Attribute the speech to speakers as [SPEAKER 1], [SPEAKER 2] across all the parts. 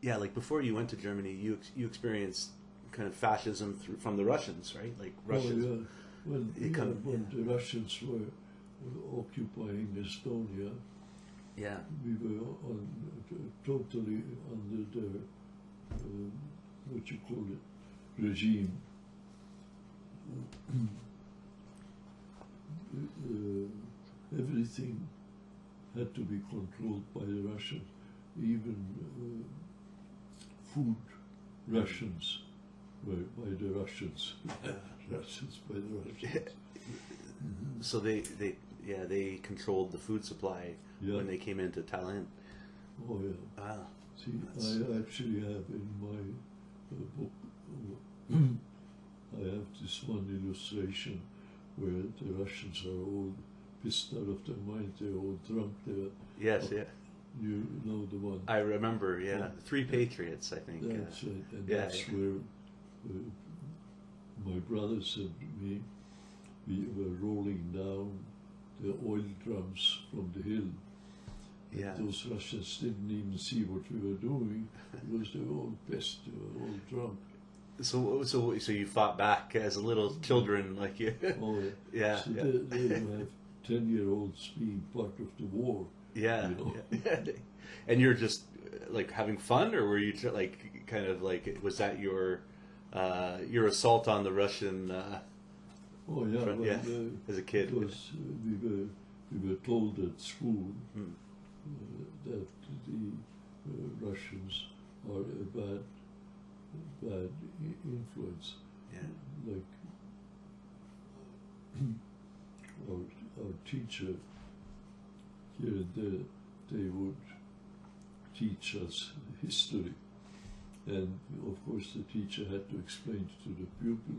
[SPEAKER 1] Yeah, like before you went to Germany, you experienced kind of fascism from the Russians, right? Like Russians.
[SPEAKER 2] Oh, yeah. When the Russians were occupying Estonia,
[SPEAKER 1] Yeah.
[SPEAKER 2] we were totally under their, what you call it, regime. Everything had to be controlled by the Russians, even food rations were by the Russians. Rations by the Russians.
[SPEAKER 1] So they controlled the food supply when they came into Tallinn.
[SPEAKER 2] Oh yeah.
[SPEAKER 1] Wow.
[SPEAKER 2] See, I actually have in my book, I have this one illustration where the Russians are all pissed out of their mind, they're all drunk,
[SPEAKER 1] Yes, yeah.
[SPEAKER 2] You know the one.
[SPEAKER 1] I remember, yeah. Three Patriots, I think.
[SPEAKER 2] That's right, and that's where my brother said to me, we were rolling down the oil drums from the hill.
[SPEAKER 1] Yeah.
[SPEAKER 2] Those Russians didn't even see what we were doing because they were all pissed, they were all drunk.
[SPEAKER 1] So you fought back as little children, like you.
[SPEAKER 2] Oh,
[SPEAKER 1] yeah.
[SPEAKER 2] So they have 10-year-olds being part of the war.
[SPEAKER 1] Yeah.
[SPEAKER 2] You know?
[SPEAKER 1] Yeah. And you're just like having fun, or were you like kind of like, was that your assault on the Russian?
[SPEAKER 2] Oh yeah,
[SPEAKER 1] front,
[SPEAKER 2] well,
[SPEAKER 1] as a kid.
[SPEAKER 2] Because we were told at school that the Russians are a bad influence.
[SPEAKER 1] Yeah.
[SPEAKER 2] Like our teacher here and there, they would teach us history, and of course the teacher had to explain to the pupil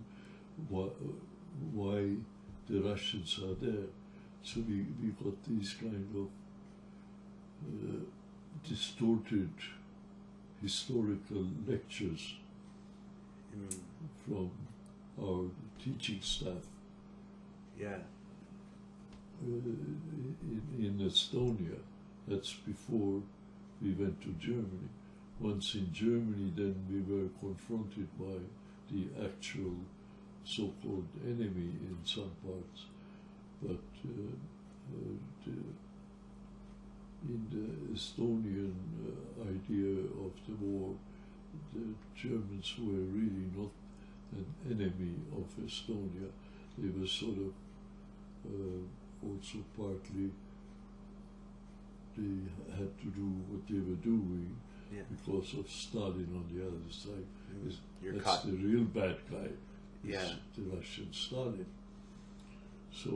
[SPEAKER 2] why the Russians are there. So we got these kind of distorted historical lectures from our teaching staff.
[SPEAKER 1] Yeah.
[SPEAKER 2] In Estonia, that's before we went to Germany. Once in Germany, then we were confronted by the actual so-called enemy in some parts. But in the Estonian idea of the war, the Germans were really not an enemy of Estonia. They were sort of also partly, they had to do what they were doing because of Stalin on the other side. That's the real bad guy.
[SPEAKER 1] Yeah.
[SPEAKER 2] The Russian Stalin. So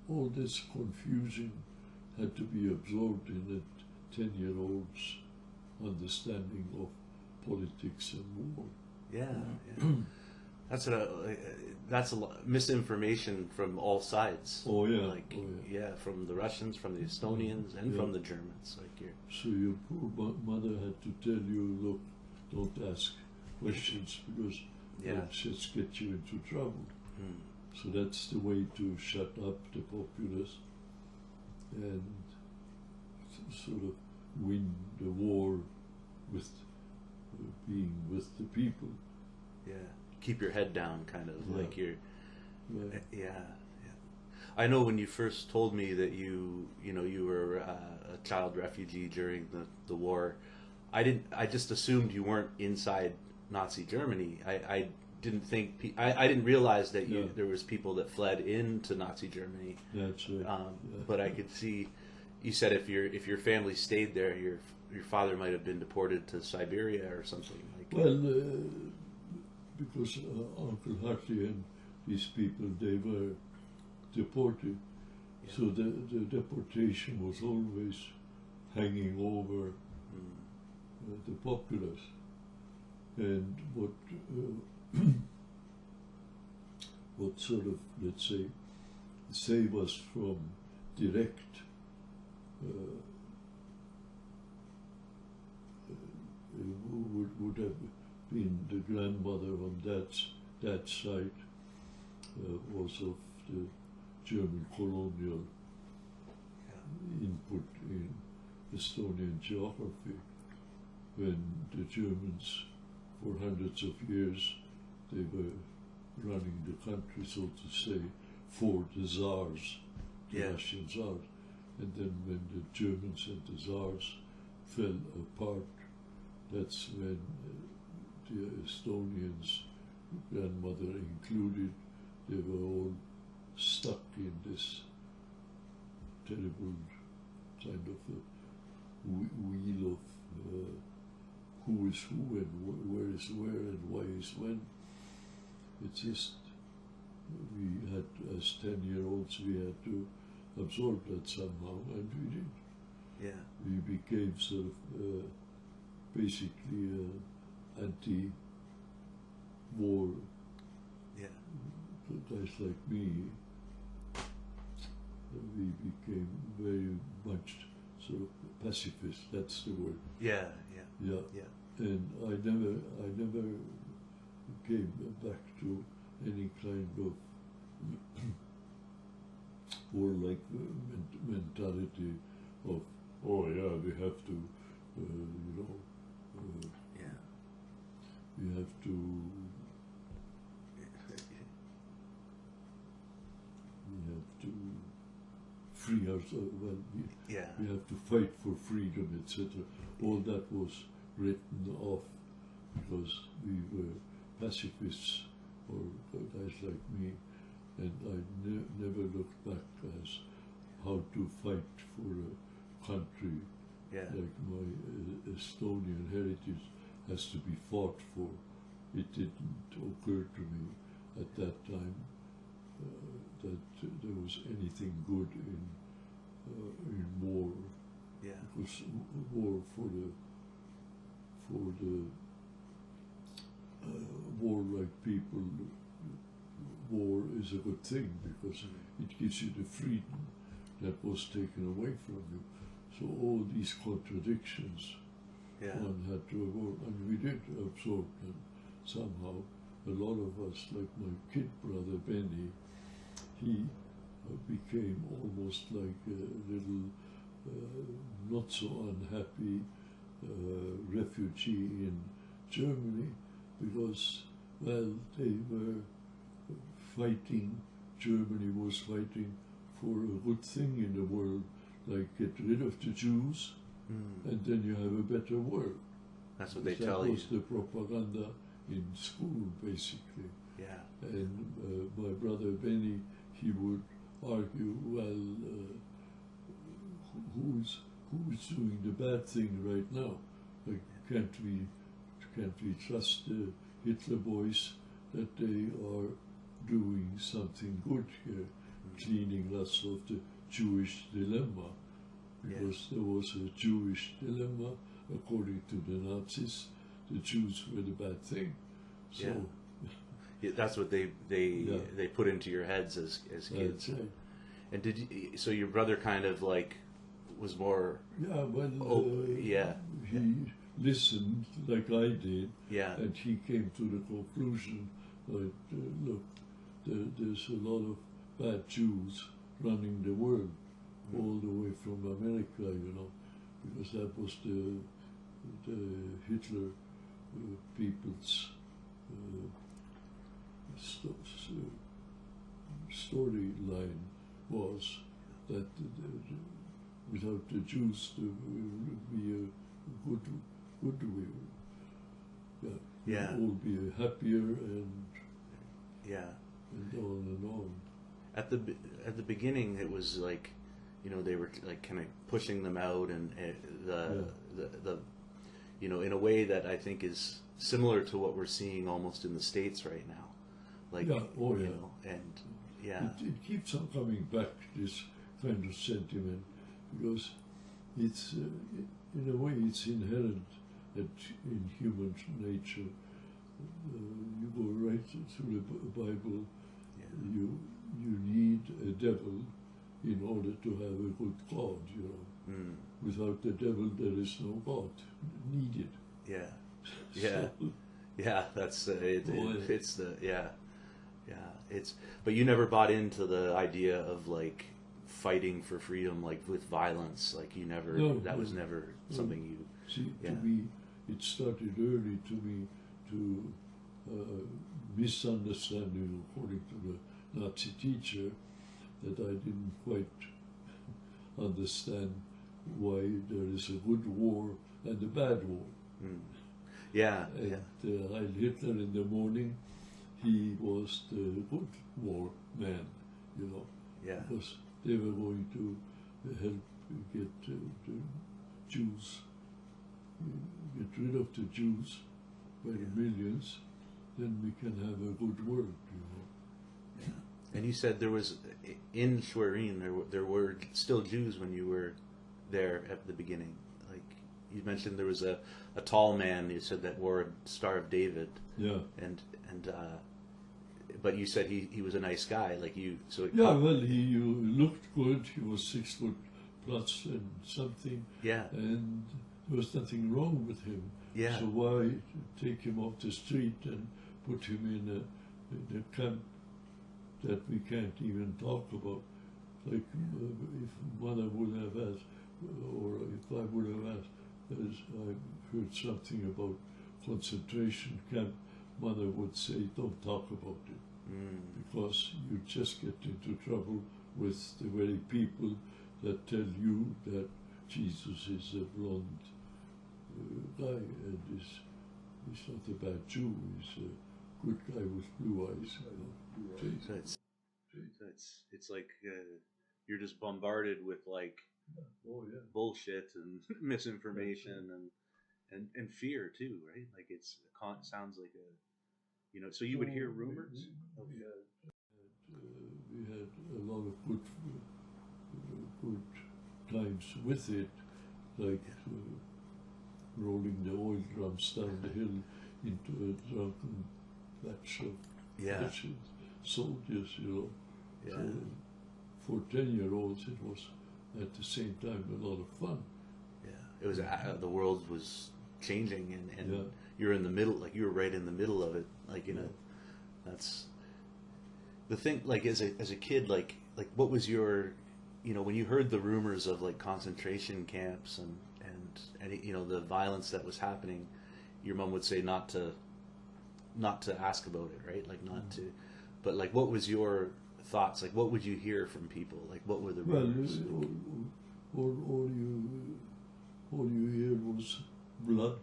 [SPEAKER 2] all this confusion had to be absorbed in a 10-year-old's understanding of politics and war.
[SPEAKER 1] Yeah, yeah. That's a misinformation from all sides.
[SPEAKER 2] Oh yeah,
[SPEAKER 1] like from the Russians, from the Estonians, and from the Germans. Like
[SPEAKER 2] so your poor mother had to tell you, look, don't ask questions because they'll just get you into trouble. So that's the way to shut up the populace and sort of win the war with being with the people.
[SPEAKER 1] Yeah, keep your head down, kind of like you're.
[SPEAKER 2] Yeah.
[SPEAKER 1] Yeah. I know when you first told me that you were a child refugee during the war, I just assumed you weren't inside Nazi Germany. I didn't think I didn't realize that there was people that fled into Nazi Germany.
[SPEAKER 2] That's right.
[SPEAKER 1] But I could see. You said if your family stayed there, your father might have been deported to Siberia or something like.
[SPEAKER 2] Well, because Uncle Hartley and these people, they were deported, so the deportation was always hanging over the populace, and what sort of, let's say, save us from direct would have been the grandmother on that side was of the German colonial input in Estonian geography. when the Germans, for hundreds of years, they were running the country, so to say, for the Tsars, the Russian Tsars. And then when the Germans and the Tsars fell apart, that's when the Estonians, grandmother included, they were all stuck in this terrible kind of a wheel of who is who and where is where and why is when. It's just, we had, as 10-year-olds, we had to absorb that somehow, and we did.
[SPEAKER 1] Yeah.
[SPEAKER 2] We became sort of basically anti-war.
[SPEAKER 1] Yeah.
[SPEAKER 2] Guys like me, we became very much sort of pacifist. That's the word.
[SPEAKER 1] Yeah. Yeah.
[SPEAKER 2] Yeah.
[SPEAKER 1] Yeah.
[SPEAKER 2] And I never came back to any kind of warlike mentality of, oh yeah, we have to,
[SPEAKER 1] yeah,
[SPEAKER 2] we have to, free ourselves. Well, we have to fight for freedom, etc. All that was written off because we were pacifists, or guys like me, and I never looked back as how to fight for a country like my Estonian heritage has to be fought for. It didn't occur to me at that time that there was anything good in war.
[SPEAKER 1] Yeah.
[SPEAKER 2] Because war for the warlike people, war is a good thing because it gives you the freedom that was taken away from you. So all these contradictions, one had to avoid, and we did absorb them somehow. A lot of us, like my kid brother Benny, he became almost like a little not so unhappy refugee in Germany because, well, they were fighting, Germany was fighting for a good thing in the world, like get rid of the Jews, and then you have a better world.
[SPEAKER 1] That's what they tell you.
[SPEAKER 2] That was the propaganda in school, basically.
[SPEAKER 1] Yeah.
[SPEAKER 2] And my brother Benny, he would argue, well, who's doing the bad thing right now? Like, can't we trust the Hitler boys that they are doing something good here, cleaning lots of the Jewish dilemma? Because there was a Jewish dilemma, according to the Nazis, the Jews were the bad thing. So
[SPEAKER 1] that's what they put into your heads as kids.
[SPEAKER 2] Right.
[SPEAKER 1] And so your brother kind of like was more
[SPEAKER 2] he listened like I did,
[SPEAKER 1] and
[SPEAKER 2] he came to the conclusion that look, there's a lot of bad Jews running the world, all the way from America, because that was the Hitler people's storyline was that without the Jews there would be a good way. We'll all be happier and on and on.
[SPEAKER 1] At the beginning, it was like, they were like kind of pushing them out, and the in a way that I think is similar to what we're seeing almost in the States right now. Like,
[SPEAKER 2] It keeps on coming back, this kind of sentiment, because it's in a way it's inherent in human nature. You go right through the Bible. You need a devil in order to have a good God. Without the devil, there is no God needed.
[SPEAKER 1] That's it's but you never bought into the idea of like fighting for freedom, like with violence, like you never, that was never something you,
[SPEAKER 2] See, to be it started early to me to misunderstanding, according to the Nazi teacher, that I didn't quite understand why there is a good war and a bad war.
[SPEAKER 1] Mm. Yeah.
[SPEAKER 2] And Heil Hitler in the morning, he was the good war man, you know,
[SPEAKER 1] Yeah.
[SPEAKER 2] because they were going to help get the Jews, get rid of the Jews by the millions, then we can have a good world, you know.
[SPEAKER 1] Yeah. And you said there was, in Schwerin, there were still Jews when you were there at the beginning. Like, you mentioned there was a tall man, you said, that wore a Star of David.
[SPEAKER 2] Yeah.
[SPEAKER 1] And but you said he was a nice guy, like you, so it
[SPEAKER 2] Yeah, well, he looked good, he was 6 foot plus and something.
[SPEAKER 1] Yeah.
[SPEAKER 2] And there was nothing wrong with him.
[SPEAKER 1] Yeah.
[SPEAKER 2] So why take him off the street and put him in a camp that we can't even talk about? Like, if Mother would have asked, or if I would have asked, as I heard something about concentration camp, Mother would say, don't talk about it. Because you just get into trouble with the very people that tell you that Jesus is a blonde guy and he's not a bad Jew, he's a good guy with blue eyes.
[SPEAKER 1] So it's like you're just bombarded with like bullshit and misinformation and fear too, right? Like it sounds like a, you know. So you would hear rumors.
[SPEAKER 2] We had a lot of good times with it, like rolling the oil drums down the hill into a drunken batch of soldiers, you know.
[SPEAKER 1] Yeah.
[SPEAKER 2] So for 10-year-olds, it was at the same time a lot of fun.
[SPEAKER 1] Yeah, it was. The world was changing, and you're in the middle. Like you were right in the middle of it. Like that's the thing. Like as a kid, like what was your, you know, when you heard the rumors of like concentration camps and you know the violence that was happening, your mom would say not to ask about it, right? Like not to, but like what was your thoughts? Like what would you hear from people? Like what were the rumors?
[SPEAKER 2] All you hear was blood,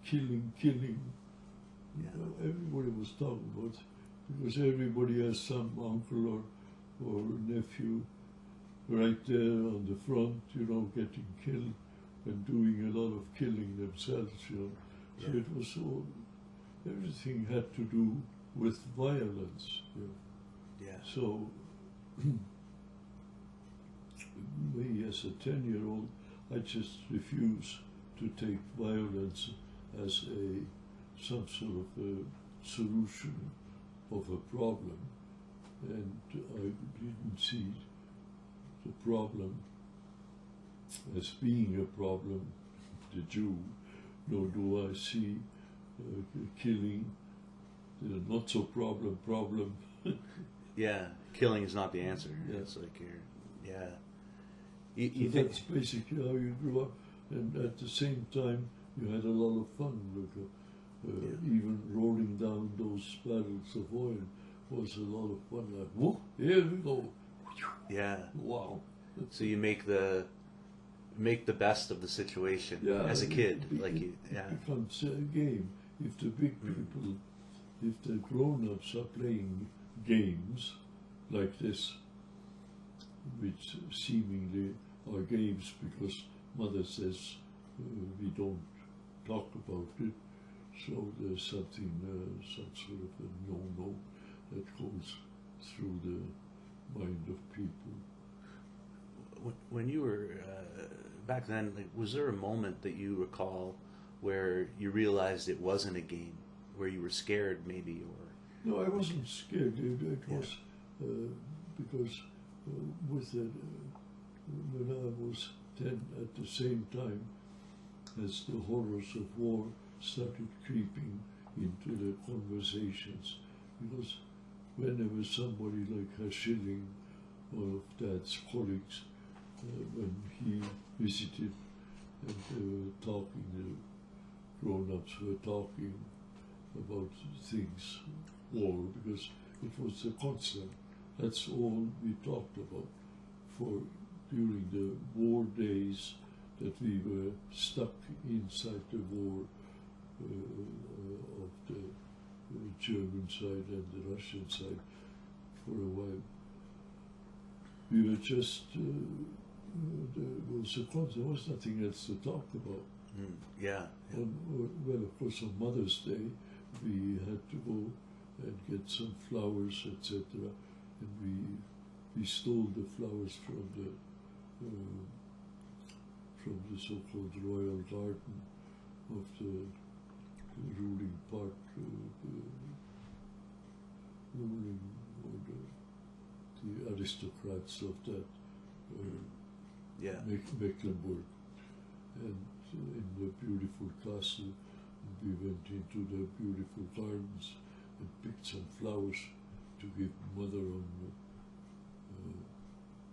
[SPEAKER 2] killing.
[SPEAKER 1] Yeah.
[SPEAKER 2] Everybody was talking about it, because everybody has some uncle or nephew right there on the front, you know, getting killed and doing a lot of killing themselves, you know. So it was all, everything had to do with violence. You know.
[SPEAKER 1] Yeah.
[SPEAKER 2] So me as a 10-year-old, I just refused to take violence as some sort of a solution of a problem, and I didn't see the problem as being a problem, the Jew, nor do I see killing the not so problem.
[SPEAKER 1] Yeah, killing is not the answer.
[SPEAKER 2] Yeah.
[SPEAKER 1] It's like you're,
[SPEAKER 2] So that's basically how you grew up, and at the same time you had a lot of fun. Like, even rolling down those barrels of oil was a lot of fun. Like, whoa, here we go.
[SPEAKER 1] Yeah.
[SPEAKER 2] Wow.
[SPEAKER 1] So you make the best of the situation as a kid,
[SPEAKER 2] It becomes a game. If the big people, if the grown-ups are playing games like this, which seemingly are games because Mother says we don't talk about it, so there's something, some sort of a no-no that goes through the mind of people.
[SPEAKER 1] When you were back then, like, was there a moment that you recall where you realized it wasn't a game, where you were scared maybe, or?
[SPEAKER 2] No, I wasn't scared. It was because with it, when I was 10, at the same time as the horrors of war started creeping into the conversations, because whenever somebody like Herr Schilling, one of Dad's colleagues, when he visited and they were talking grown-ups were talking about things, war, because it was a constant. That's all we talked about for during the war days, that we were stuck inside the war of the German side and the Russian side for a while. We were just, there was nothing else to talk about.
[SPEAKER 1] Yeah.
[SPEAKER 2] Well, of course, on Mother's Day, we had to go and get some flowers, etc. And we stole the flowers from the so-called royal garden of the ruling part, ruling or the aristocrats of that Mecklenburg. And in the beautiful castle, we went into the beautiful gardens and picked some flowers to give Mother on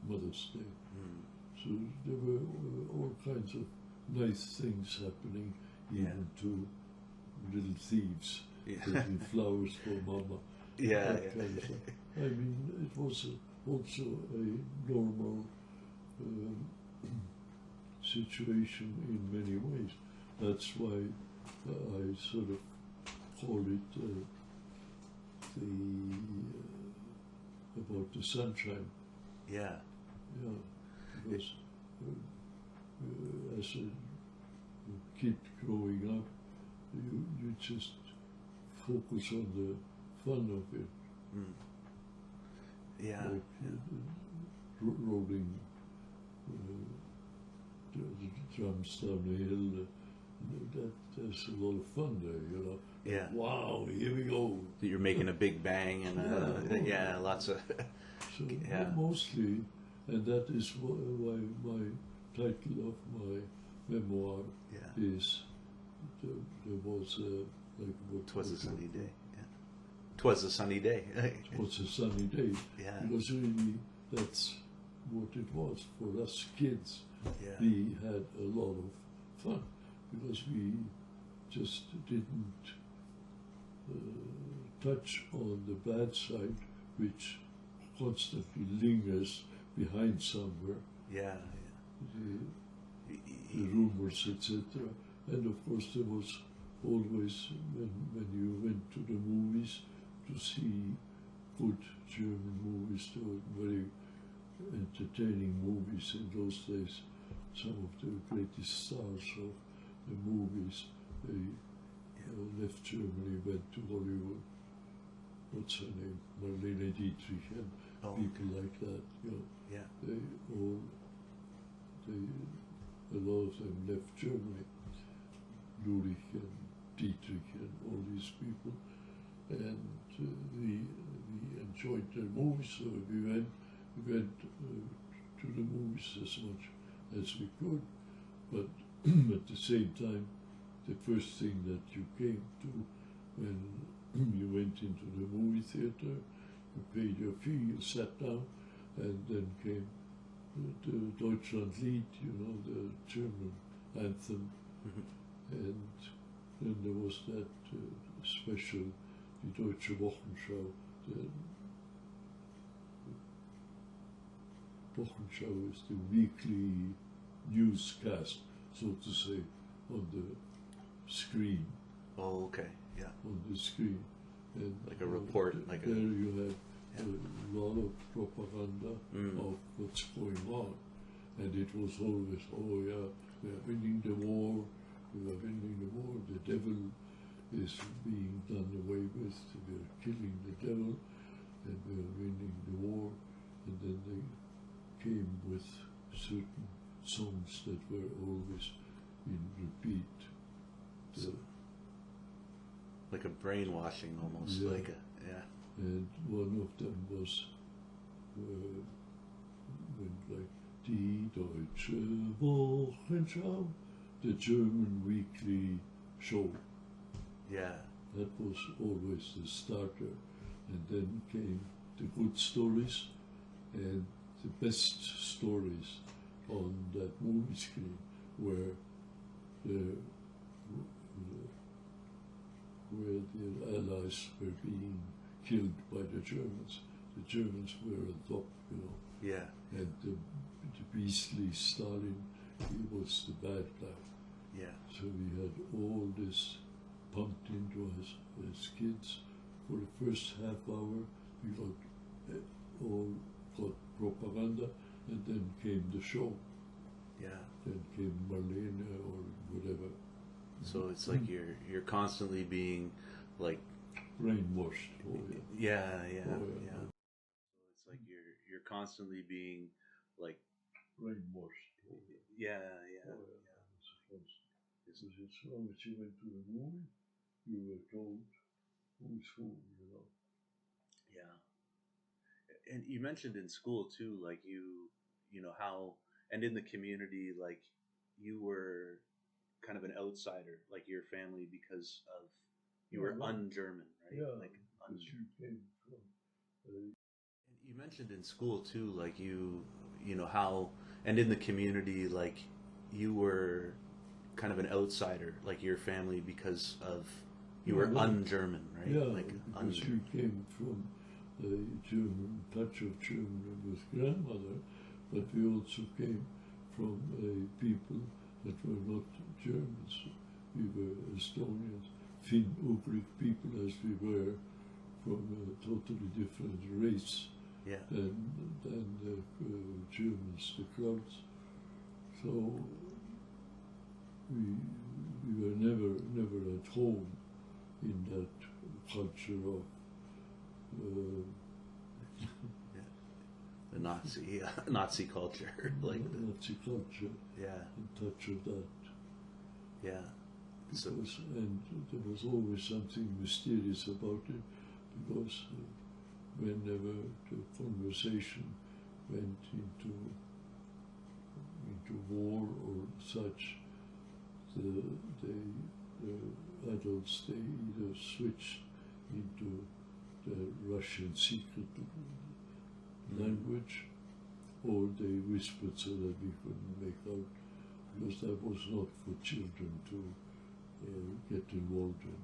[SPEAKER 2] Mother's Day. So there were all kinds of nice things happening, even to little thieves taking flowers for Mama. That kind of stuff. I mean, it was also a normal situation in many ways. That's why I sort of call it about the sunshine.
[SPEAKER 1] Yeah.
[SPEAKER 2] Because as a kid growing up, you just focus on the fun of it. Like rolling the drums down the hill. There's a lot of fun there, you know.
[SPEAKER 1] Yeah.
[SPEAKER 2] Wow, here we go.
[SPEAKER 1] You're making a big bang and lots of.
[SPEAKER 2] So mostly, and that is why my title of my memoir is there was like what.
[SPEAKER 1] Twas a sunny day. Yeah. Twas a sunny day.
[SPEAKER 2] Twas a sunny day.
[SPEAKER 1] Yeah.
[SPEAKER 2] Because really, that's what it was for us kids.
[SPEAKER 1] Yeah.
[SPEAKER 2] We had a lot of fun because we just didn't touch on the bad side, which constantly lingers behind somewhere.
[SPEAKER 1] Yeah.
[SPEAKER 2] The rumors, etc. And of course, there was always, when you went to the movies to see good German movies, there were very entertaining movies in those days. Some of the greatest stars of the movies, they left Germany, went to Hollywood. What's her name? Marlene Dietrich and people like that. You know, a lot of them left Germany. Lurich and Dietrich and all these people, and we enjoyed their movies. So we went to the movies as much as we could, but at the same time, the first thing that you came to when you went into the movie theater, you paid your fee, you sat down, and then came the Deutschlandlied, you know, the German anthem, and then there was that special, die Deutsche Wochenschau. The Wochenschau is the weekly newscast, so to say, on the screen.
[SPEAKER 1] Oh, okay, yeah.
[SPEAKER 2] On the screen. And
[SPEAKER 1] like a report. Like
[SPEAKER 2] there you had a lot of propaganda of what's going on. And it was always, oh yeah, we are winning the war, we are winning the war, the devil is being done away with, we are killing the devil, and we are winning the war. And then they came with certain songs that were always in repeat.
[SPEAKER 1] So, like a brainwashing almost, like a,
[SPEAKER 2] And one of them was like Die Deutsche Wochenschau, the German weekly show.
[SPEAKER 1] Yeah.
[SPEAKER 2] That was always the starter. And then came the good stories and the best stories on that movie screen were the where the Allies were being killed by the Germans. The Germans were on top, you know.
[SPEAKER 1] Yeah.
[SPEAKER 2] And the beastly Stalin, he was the bad guy.
[SPEAKER 1] Yeah.
[SPEAKER 2] So we had all this pumped into us as kids. For the first half hour, we got propaganda, and then came the show.
[SPEAKER 1] Yeah.
[SPEAKER 2] Then came Marlene or whatever.
[SPEAKER 1] So it's like you're constantly being like
[SPEAKER 2] brainwashed. Oh, yeah.
[SPEAKER 1] Yeah.
[SPEAKER 2] Oh, yeah.
[SPEAKER 1] So it's like you're constantly being like
[SPEAKER 2] brainwashed. Oh,
[SPEAKER 1] yeah.
[SPEAKER 2] Oh, yeah. Because as long as you went to the movie, you were told who's who, you know.
[SPEAKER 1] Yeah. And you mentioned in school too, like you know how, and in the community, like you were kind of an outsider, like your family, because of you were un-German, right?
[SPEAKER 2] Yeah,
[SPEAKER 1] like
[SPEAKER 2] because you came from.
[SPEAKER 1] And you mentioned in school too, like you know how, and in the community, like you were kind of an outsider, like your family, because of you were un-German, right?
[SPEAKER 2] Yeah,
[SPEAKER 1] like
[SPEAKER 2] because you came from a German touch of German with grandmother, but we also came from a people that were not Germans. We were Estonians, Finn-Ugric people, as we were, from a totally different race than the Germans, the Krauts. So we were never at home in that culture of
[SPEAKER 1] the Nazi culture, like
[SPEAKER 2] Nazi culture.
[SPEAKER 1] Yeah.
[SPEAKER 2] In touch of that.
[SPEAKER 1] Yeah.
[SPEAKER 2] Because, and there was always something mysterious about it, because whenever the conversation went into war or such, the adults, they either switched into the Russian secret language, or they whispered so that we couldn't make out, because that was not for children to get involved in.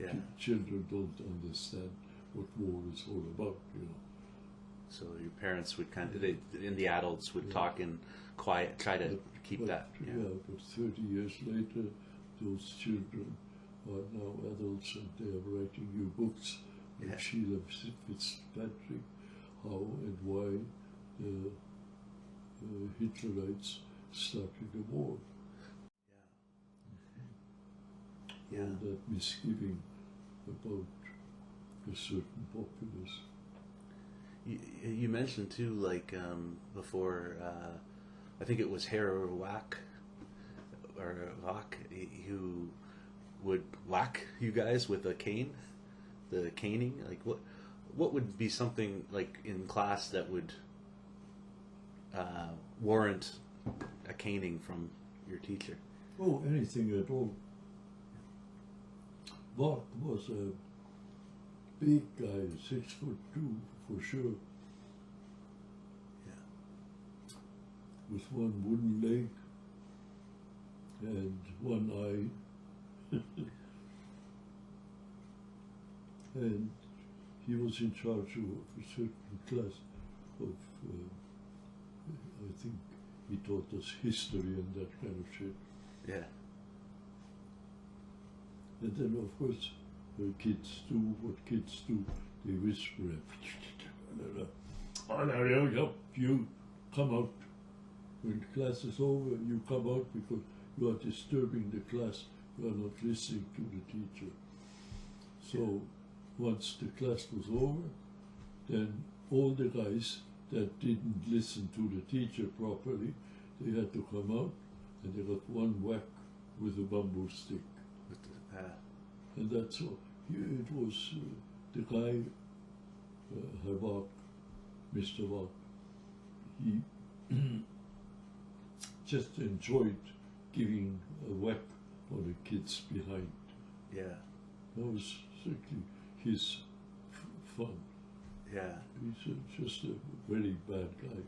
[SPEAKER 1] Yeah.
[SPEAKER 2] Children don't understand what war is all about, you know.
[SPEAKER 1] So your parents would kind of, and the adults would talk in quiet, try to keep that.
[SPEAKER 2] But 30 years later, those children are now adults, and they are writing new books, like Sheila Fitzpatrick, how and why the Hitlerites started the war.
[SPEAKER 1] Yeah.
[SPEAKER 2] All that misgiving about a certain populace.
[SPEAKER 1] You mentioned too, like before, I think it was Herr Wack, who would whack you guys with a cane, the caning. Like what would be something like in class that would warrant a caning from your teacher?
[SPEAKER 2] Oh, anything at all. Wack was a big guy, 6'2" for sure.
[SPEAKER 1] Yeah.
[SPEAKER 2] With one wooden leg and one eye. And he was in charge of a certain class of, I think he taught us history and that kind of shit.
[SPEAKER 1] Yeah.
[SPEAKER 2] And then, of course, kids do what kids do. They whisper, you come out. When class is over, you come out because you are disturbing the class. You are not listening to the teacher. So once the class was over, then all the guys that didn't listen to the teacher properly, they had to come out, and they got one whack with a bamboo stick. And that's all. It was the guy, Herr Wack, Mr. Wack, he just enjoyed giving a whack on the kids behind.
[SPEAKER 1] Yeah.
[SPEAKER 2] That was strictly his fun.
[SPEAKER 1] Yeah.
[SPEAKER 2] He's just a very bad guy.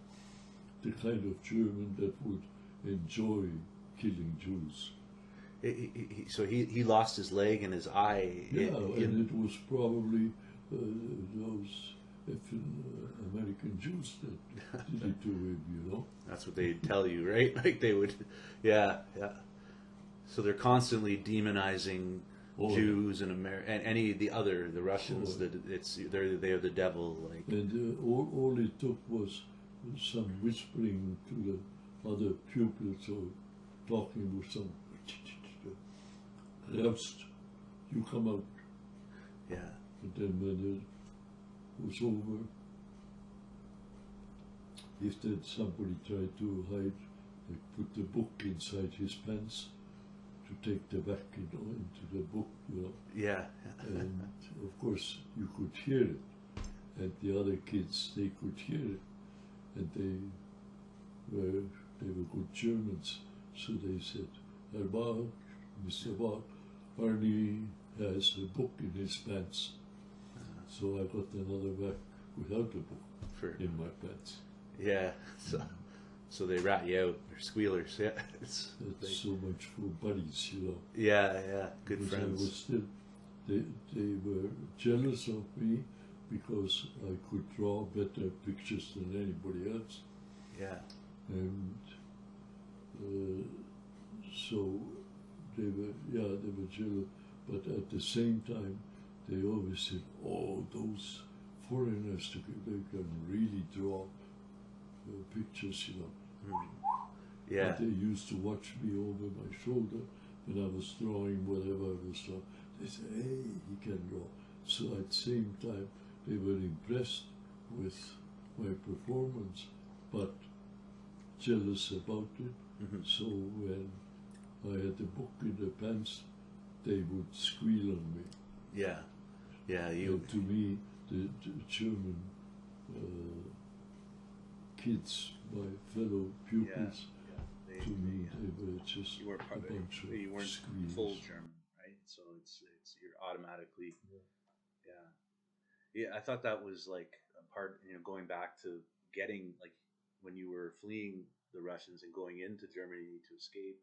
[SPEAKER 2] The kind of German that would enjoy killing Jews.
[SPEAKER 1] So he lost his leg and his eye.
[SPEAKER 2] Yeah, and it was probably those American Jews that did it to him, you know.
[SPEAKER 1] That's what they'd tell you, right? Like they would, yeah. So they're constantly demonizing Jews and any of the Russians. That they are the devil. Like,
[SPEAKER 2] and all it took was some whispering to the other pupils or talking with some. Else, you come out.
[SPEAKER 1] Yeah.
[SPEAKER 2] But then when it was over, if then somebody tried to hide, they put the book inside his pants to take the back into the book, you know.
[SPEAKER 1] Yeah.
[SPEAKER 2] And of course you could hear it, and the other kids, they could hear it, and they were good Germans, so they said, Herr Bach, Mr. Bach, Arne has a book in his pants. So I got another bag without a book in my pants.
[SPEAKER 1] Yeah, so they rat you out. They're squealers. Yeah,
[SPEAKER 2] it's so much for buddies, you know.
[SPEAKER 1] Yeah, good
[SPEAKER 2] because
[SPEAKER 1] friends.
[SPEAKER 2] I was still, they were jealous of me because I could draw better pictures than anybody else.
[SPEAKER 1] Yeah.
[SPEAKER 2] And so they were jealous, but at the same time, they always said, "Oh, those foreigners, they can really draw pictures, you know."
[SPEAKER 1] Yeah.
[SPEAKER 2] But they used to watch me over my shoulder when I was drawing whatever I was drawing. They said, "Hey, he can draw." So at the same time, they were impressed with my performance, but jealous about it. So when I had the book in the pants, they would squeal on me.
[SPEAKER 1] Yeah.
[SPEAKER 2] And to me, the German kids, my fellow pupils, to me, they were just
[SPEAKER 1] you weren't
[SPEAKER 2] a bunch of
[SPEAKER 1] you weren't
[SPEAKER 2] squealers.
[SPEAKER 1] full German, right? So it's you're automatically, yeah. I thought that was like a part, going back to getting, like, when you were fleeing the Russians and going into Germany to escape,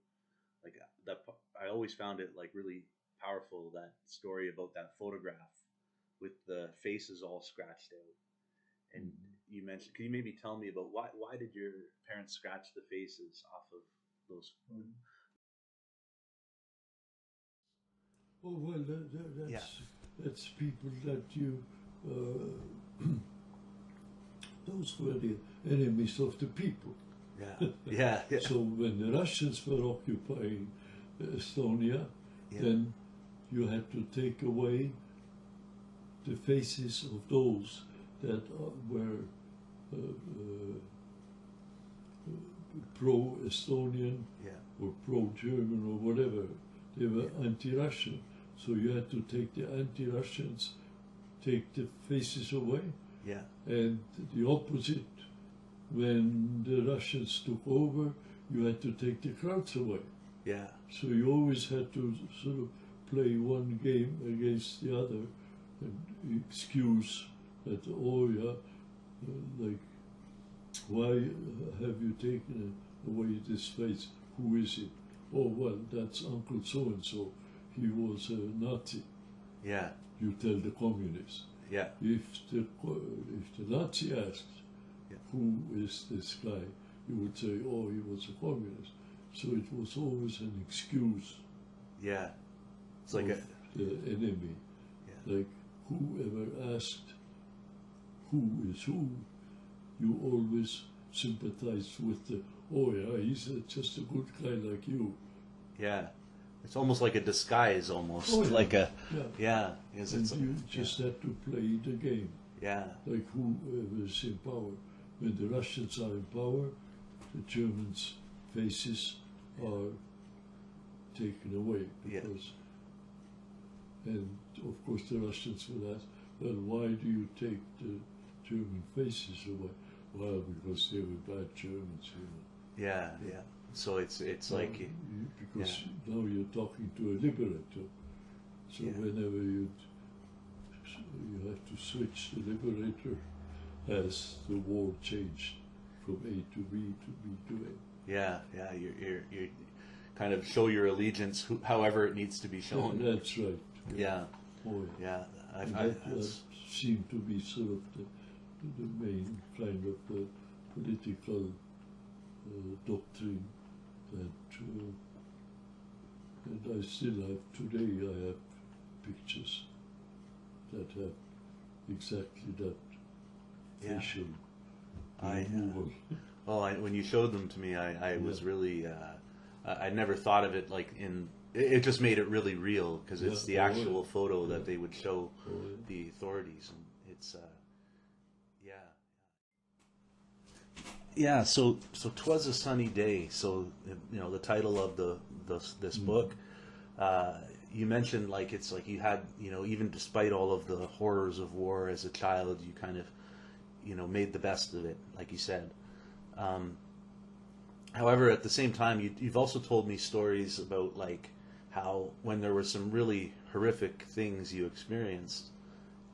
[SPEAKER 1] like that. I always found it like really powerful, that story about that photograph with the faces all scratched out. And you mentioned, can you maybe tell me about why did your parents scratch the faces off of those?
[SPEAKER 2] Oh well, that's people that you. Those were the enemies of the people.
[SPEAKER 1] Yeah.
[SPEAKER 2] So when the Russians were occupying Estonia, then you had to take away the faces of those that were pro-Estonian or pro-German or whatever. They were anti-Russian. So you had to take the anti-Russians, take the faces away. And the opposite, when the Russians took over, you had to take the crowds away. So you always had to sort of play one game against the other and excuse that, like, why have you taken away this face? Who is it? Oh, well, that's Uncle so-and-so. He was a Nazi. You tell the communists. If the Nazi asked, who is this guy, you would say, oh, he was a communist. So it was always an excuse.
[SPEAKER 1] It's like
[SPEAKER 2] the enemy. Like, whoever asked who is who, you always sympathize with the, oh yeah, he's just a good guy like you.
[SPEAKER 1] It's almost like a disguise, almost. Like a, and
[SPEAKER 2] you just had to play the game. Like whoever is in power. When the Russians are in power, the Germans' faces are taken away. Because, and of course the Russians will ask, well, why do you take the German faces away? Well, because they were bad Germans, you know.
[SPEAKER 1] So it's like,
[SPEAKER 2] because now you're talking to a liberator. So whenever you have to switch the liberator as the war changed from A to B to B to A.
[SPEAKER 1] kind of show your allegiance, however it needs to be shown.
[SPEAKER 2] Yeah, that's right.
[SPEAKER 1] Yeah,
[SPEAKER 2] Oh,
[SPEAKER 1] yeah.
[SPEAKER 2] that seemed to be sort of the main kind of political doctrine that, and I still have today. I have pictures that have exactly that facial removal.
[SPEAKER 1] When you showed them to me, I was really, I never thought of it like in, it just made it really real, because it's the actual photo that they would show the authorities, and it's, yeah. So 'Twas a Sunny Day. So, you know, the title of this book, you mentioned, like, it's like you had, you know, even despite all of the horrors of war as a child, you kind of, you know, made the best of it, like you said. However, at the same time, you've also told me stories about, like, how when there were some really horrific things you experienced,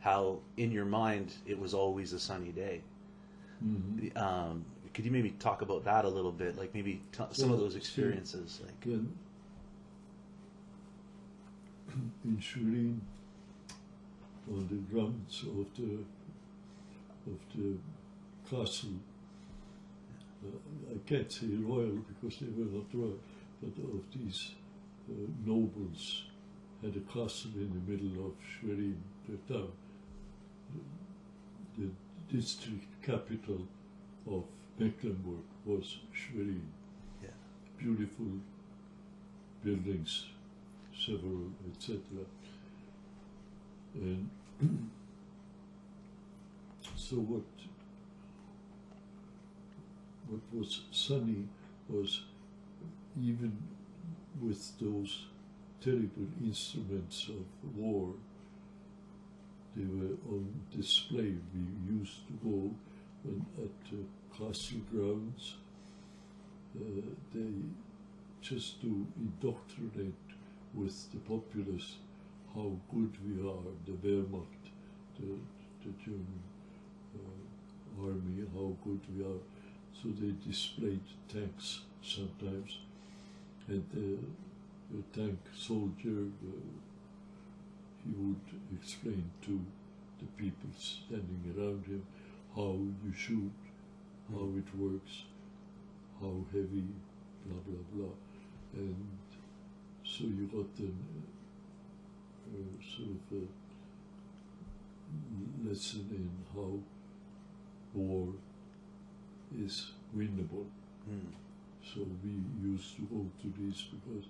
[SPEAKER 1] how in your mind it was always a sunny day. Mm-hmm. Could you maybe talk about that a little bit, like maybe some of those experiences? Like,
[SPEAKER 2] in Schwerin, on the grounds of the castle, I can't say royal because they were not royal, but of these nobles had a castle in the middle of Schwerin, the town, the district capital of Mecklenburg was Schwerin.
[SPEAKER 1] Yeah.
[SPEAKER 2] Beautiful buildings, several, etc. And so what was sunny was, even with those terrible instruments of war, they were on display. We used to go at castle grounds. They just to indoctrinate with the populace how good we are, the Wehrmacht, the German army, how good we are. So they displayed tanks sometimes, and the tank soldier, he would explain to the people standing around him how you shoot, how it works, how heavy, blah, blah, blah. And so you got the sort of a lesson in how war is winnable. Mm. So we used to go to this because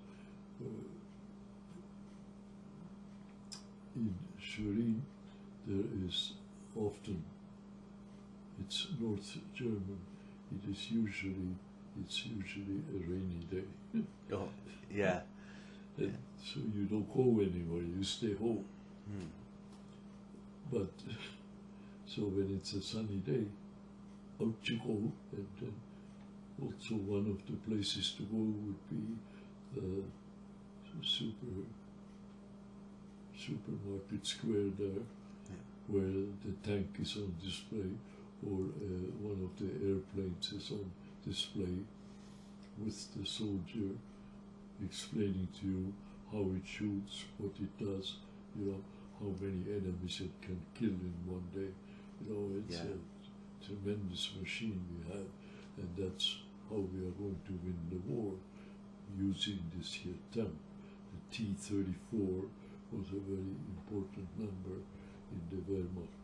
[SPEAKER 2] in Schwerin there is often, it's North German, it's usually a rainy day.
[SPEAKER 1] Oh, yeah.
[SPEAKER 2] And so you don't go anywhere, you stay home. Mm. But so when it's a sunny day, out you go, and then also one of the places to go would be the supermarket square there, where the tank is on display, or one of the airplanes is on display, with the soldier explaining to you how it shoots, what it does, you know, how many enemies it can kill in one day. You know, it's a tremendous machine we have, and that's how we are going to win the war, using this here tank. The T-34 was a very important number in the Wehrmacht.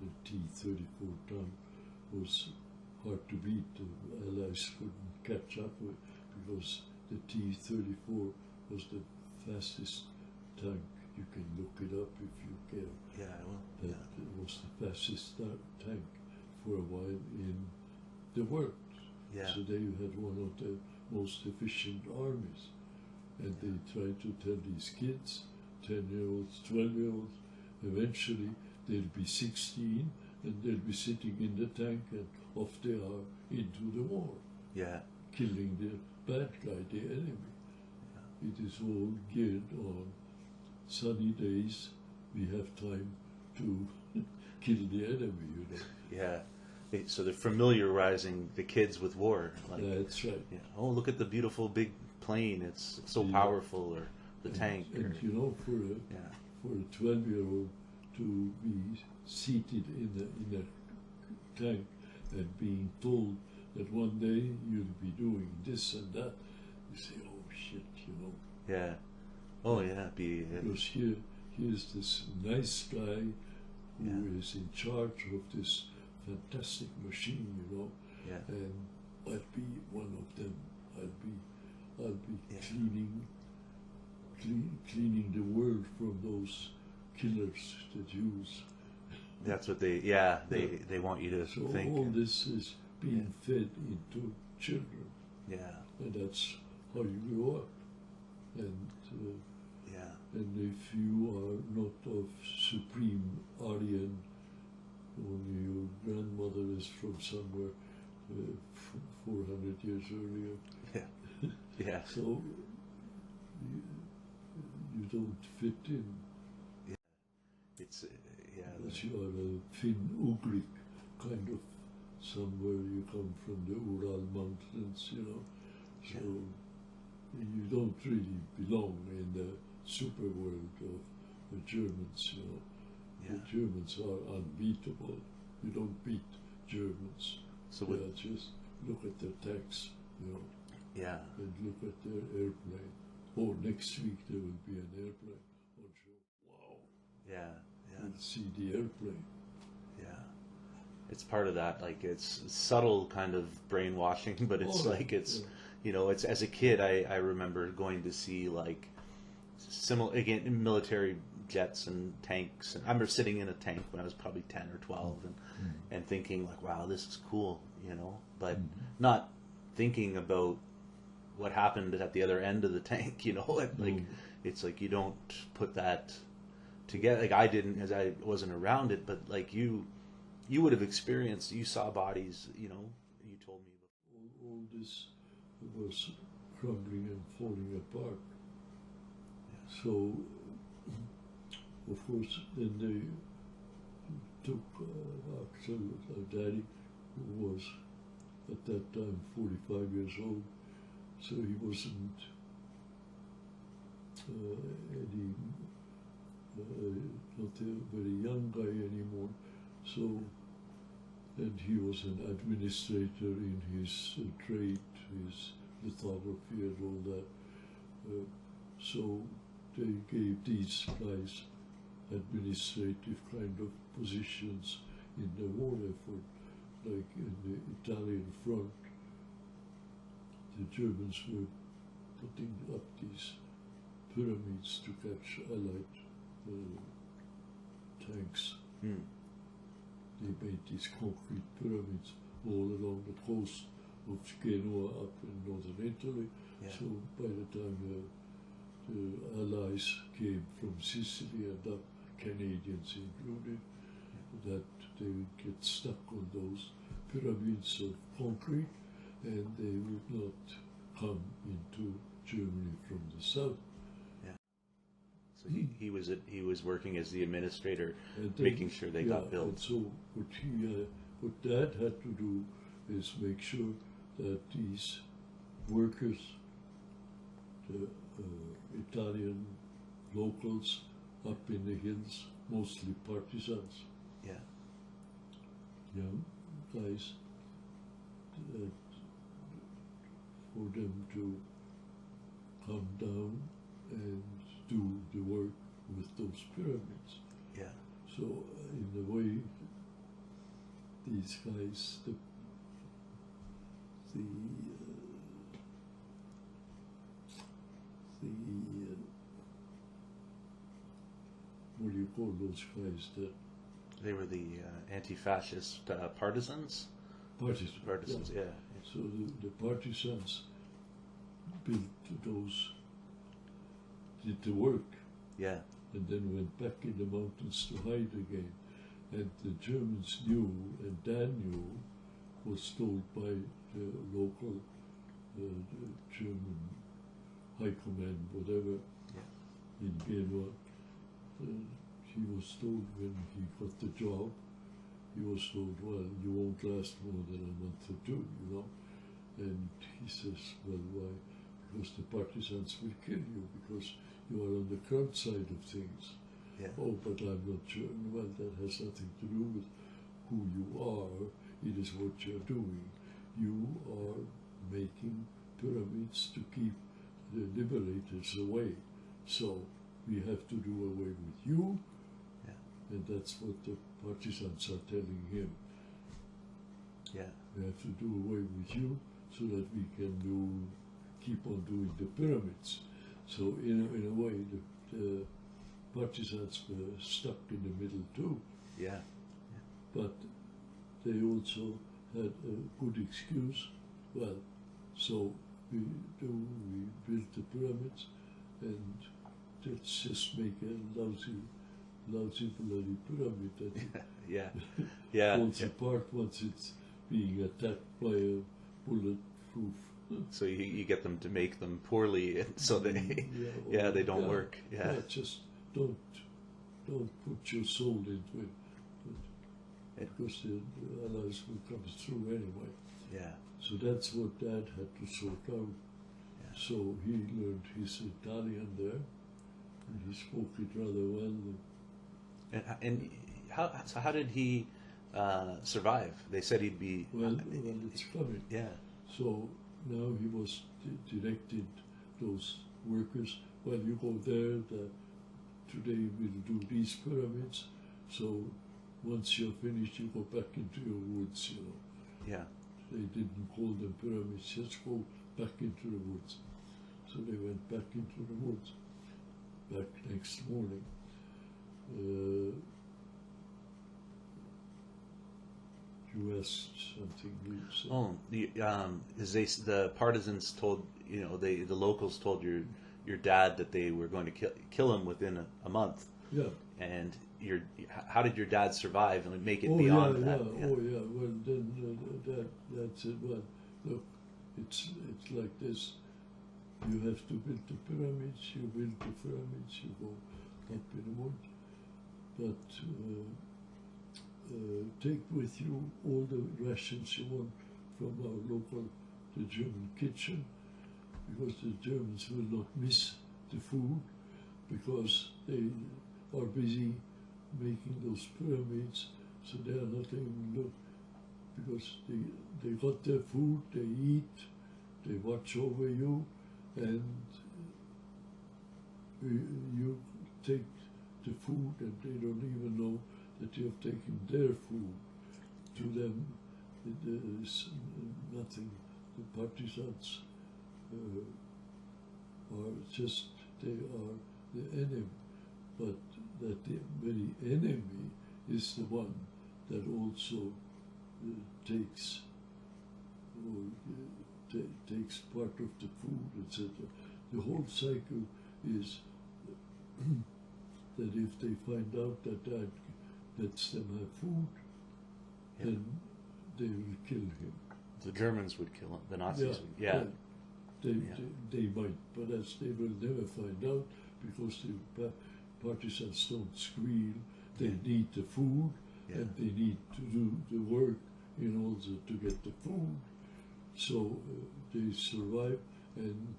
[SPEAKER 2] The T-34 tank was hard to beat. The Allies couldn't catch up with, because the T-34 was the fastest tank. You can look it up if you care.
[SPEAKER 1] Yeah, I will.
[SPEAKER 2] That was the fastest tank for a while in the world. Yeah. So there you had one of the most efficient armies. And they tried to tell these kids, 10-year-olds, 12-year-olds, eventually they'll be 16 and they'll be sitting in the tank, and off they are into the war.
[SPEAKER 1] Yeah.
[SPEAKER 2] Killing the bad guy, the enemy. Yeah. It is all geared on sunny days. We have time to kill the enemy, you know.
[SPEAKER 1] Yeah. So they're familiarizing the kids with war.
[SPEAKER 2] Like, that's right.
[SPEAKER 1] Yeah. Oh, look at the beautiful big plane. It's so
[SPEAKER 2] Yeah.
[SPEAKER 1] powerful, or the tank.
[SPEAKER 2] And
[SPEAKER 1] or,
[SPEAKER 2] you know, for
[SPEAKER 1] yeah,
[SPEAKER 2] a 12-year-old to be seated in a tank and being told that one day you'll be doing this and that, you say, oh shit, you know.
[SPEAKER 1] yeah. Oh yeah,
[SPEAKER 2] Because here's this nice guy who is in charge of this fantastic machine, you know,
[SPEAKER 1] yeah,
[SPEAKER 2] and I'll be one of them. I'll be
[SPEAKER 1] Yeah.
[SPEAKER 2] cleaning the world from those killers, the Jews.
[SPEAKER 1] That's what they want you to
[SPEAKER 2] So
[SPEAKER 1] think.
[SPEAKER 2] all this is being fed into children,
[SPEAKER 1] Yeah,
[SPEAKER 2] and that's how you grow up. And
[SPEAKER 1] yeah,
[SPEAKER 2] and if you are not of supreme Aryan, only your grandmother is from somewhere 400 years earlier,
[SPEAKER 1] yeah, yeah.
[SPEAKER 2] so you don't fit in.
[SPEAKER 1] It's yeah,
[SPEAKER 2] Because you are a Finn-Ugric kind of somewhere, you come from the Ural Mountains, you know, so you don't really belong in the super world of the Germans, you know.
[SPEAKER 1] Yeah.
[SPEAKER 2] The Germans are unbeatable. You don't beat Germans.
[SPEAKER 1] So
[SPEAKER 2] Yeah, just look at their tanks, you know,
[SPEAKER 1] yeah,
[SPEAKER 2] and look at their airplane. Oh, next week there will be an airplane on show. Wow.
[SPEAKER 1] yeah,
[SPEAKER 2] You'll see the airplane.
[SPEAKER 1] yeah. It's part of that, like it's subtle kind of brainwashing, but it's you know, it's as a kid I remember going to see like similar again military jets and tanks, and I remember sitting in a tank when I was probably 10 or 12 and thinking like, wow, this is cool, you know, but not thinking about what happened at the other end of the tank, you know, like it's like you don't put that together. Like I didn't, as I wasn't around it, but like you would have experienced, you saw bodies, you know, you told me before.
[SPEAKER 2] All this was crumbling and falling apart. So, of course, then they took Axel, daddy, who was at that time 45 years old, so he wasn't not a very young guy anymore. So, and he was an administrator in his trade, his lithography and all that. So they gave these guys administrative kind of positions in the war effort, like in the Italian front. The Germans were putting up these pyramids to catch Allied tanks. They made these concrete pyramids all along the coast of Genoa up in northern Italy.
[SPEAKER 1] Yeah.
[SPEAKER 2] So by the time the Allies came from Sicily and up, Canadians included, that they would get stuck on those pyramids of concrete, and they would not come into Germany from the south.
[SPEAKER 1] So he was working as the administrator,
[SPEAKER 2] And then,
[SPEAKER 1] making sure they got built.
[SPEAKER 2] And so what Dad had to do is make sure that these workers, the Italian locals up in the hills, mostly partisans, young guys, for them to come down and do the work with those pyramids.
[SPEAKER 1] Yeah.
[SPEAKER 2] So in a way, these guys, what do you call those guys?
[SPEAKER 1] They were the anti-fascist partisans. Partisans, yeah.
[SPEAKER 2] So the partisans built those, did the work,
[SPEAKER 1] Yeah.
[SPEAKER 2] and then went back in the mountains to hide again. And the Germans knew, and Dan knew, was told by the local the German high command, whatever, in Genoa. He was told when he got the job, he was told, well, you won't last more than a month or two, you know. And he says, well, why? because the partisans will kill you because you are on the crowd side of things.
[SPEAKER 1] Yeah.
[SPEAKER 2] Oh, but I'm not sure. Well, that has nothing to do with who you are. It is what you're doing. You are making pyramids to keep the liberators away. So we have to do away with you.
[SPEAKER 1] Yeah.
[SPEAKER 2] And that's what the partisans are telling him.
[SPEAKER 1] Yeah.
[SPEAKER 2] We have to do away with you so that we can keep on doing the pyramids. So in a way, the partisans were stuck in the middle too.
[SPEAKER 1] Yeah.
[SPEAKER 2] But they also had a good excuse. Well, so we built the pyramids, and let's just make a lousy bloody pyramid that
[SPEAKER 1] Yeah. Yeah.
[SPEAKER 2] falls apart once it's being attacked by a bulletproof.
[SPEAKER 1] So you get them to make them poorly, and so they they don't work. Yeah.
[SPEAKER 2] Just don't put your soul into it, because the Allies will come through anyway.
[SPEAKER 1] Yeah.
[SPEAKER 2] So that's what Dad had to sort out.
[SPEAKER 1] Yeah.
[SPEAKER 2] So he learned his Italian there, and he spoke it rather well.
[SPEAKER 1] And how did he survive? They said he'd be.
[SPEAKER 2] Well, it's coming.
[SPEAKER 1] Yeah.
[SPEAKER 2] So now he was directed those workers. Well, you go there. Today we'll do these pyramids. So once you're finished, you go back into your woods. You know.
[SPEAKER 1] Yeah.
[SPEAKER 2] They didn't call them pyramids. Just go back into the woods. So they went back into the woods. Back next morning. You asked something. You said.
[SPEAKER 1] Oh, the partisans told the locals told your dad that they were going to kill him within a month.
[SPEAKER 2] Yeah.
[SPEAKER 1] And how did your dad survive and make it beyond that?
[SPEAKER 2] Yeah. Oh yeah. Well then that's it. Well, look, it's like this. You have to build the pyramids. You build the pyramids. You go up in the wood, but take with you all the rations you want from the German kitchen, because the Germans will not miss the food, because they are busy making those pyramids, so they are not even because they got their food, they eat, they watch over you, and you take the food, and they don't even know that you have taken their food. To them, there is nothing. The partisans they are the enemy, but that the very enemy is the one that also takes part of the food, etc. The whole cycle is that if they find out that that lets them have food, then they will kill him.
[SPEAKER 1] The Germans would kill him. The Nazis would. Yeah.
[SPEAKER 2] They might, but as they will never find out, because the partisans don't squeal. They need the food, and they need to do the work in order to get the food. So they survive, and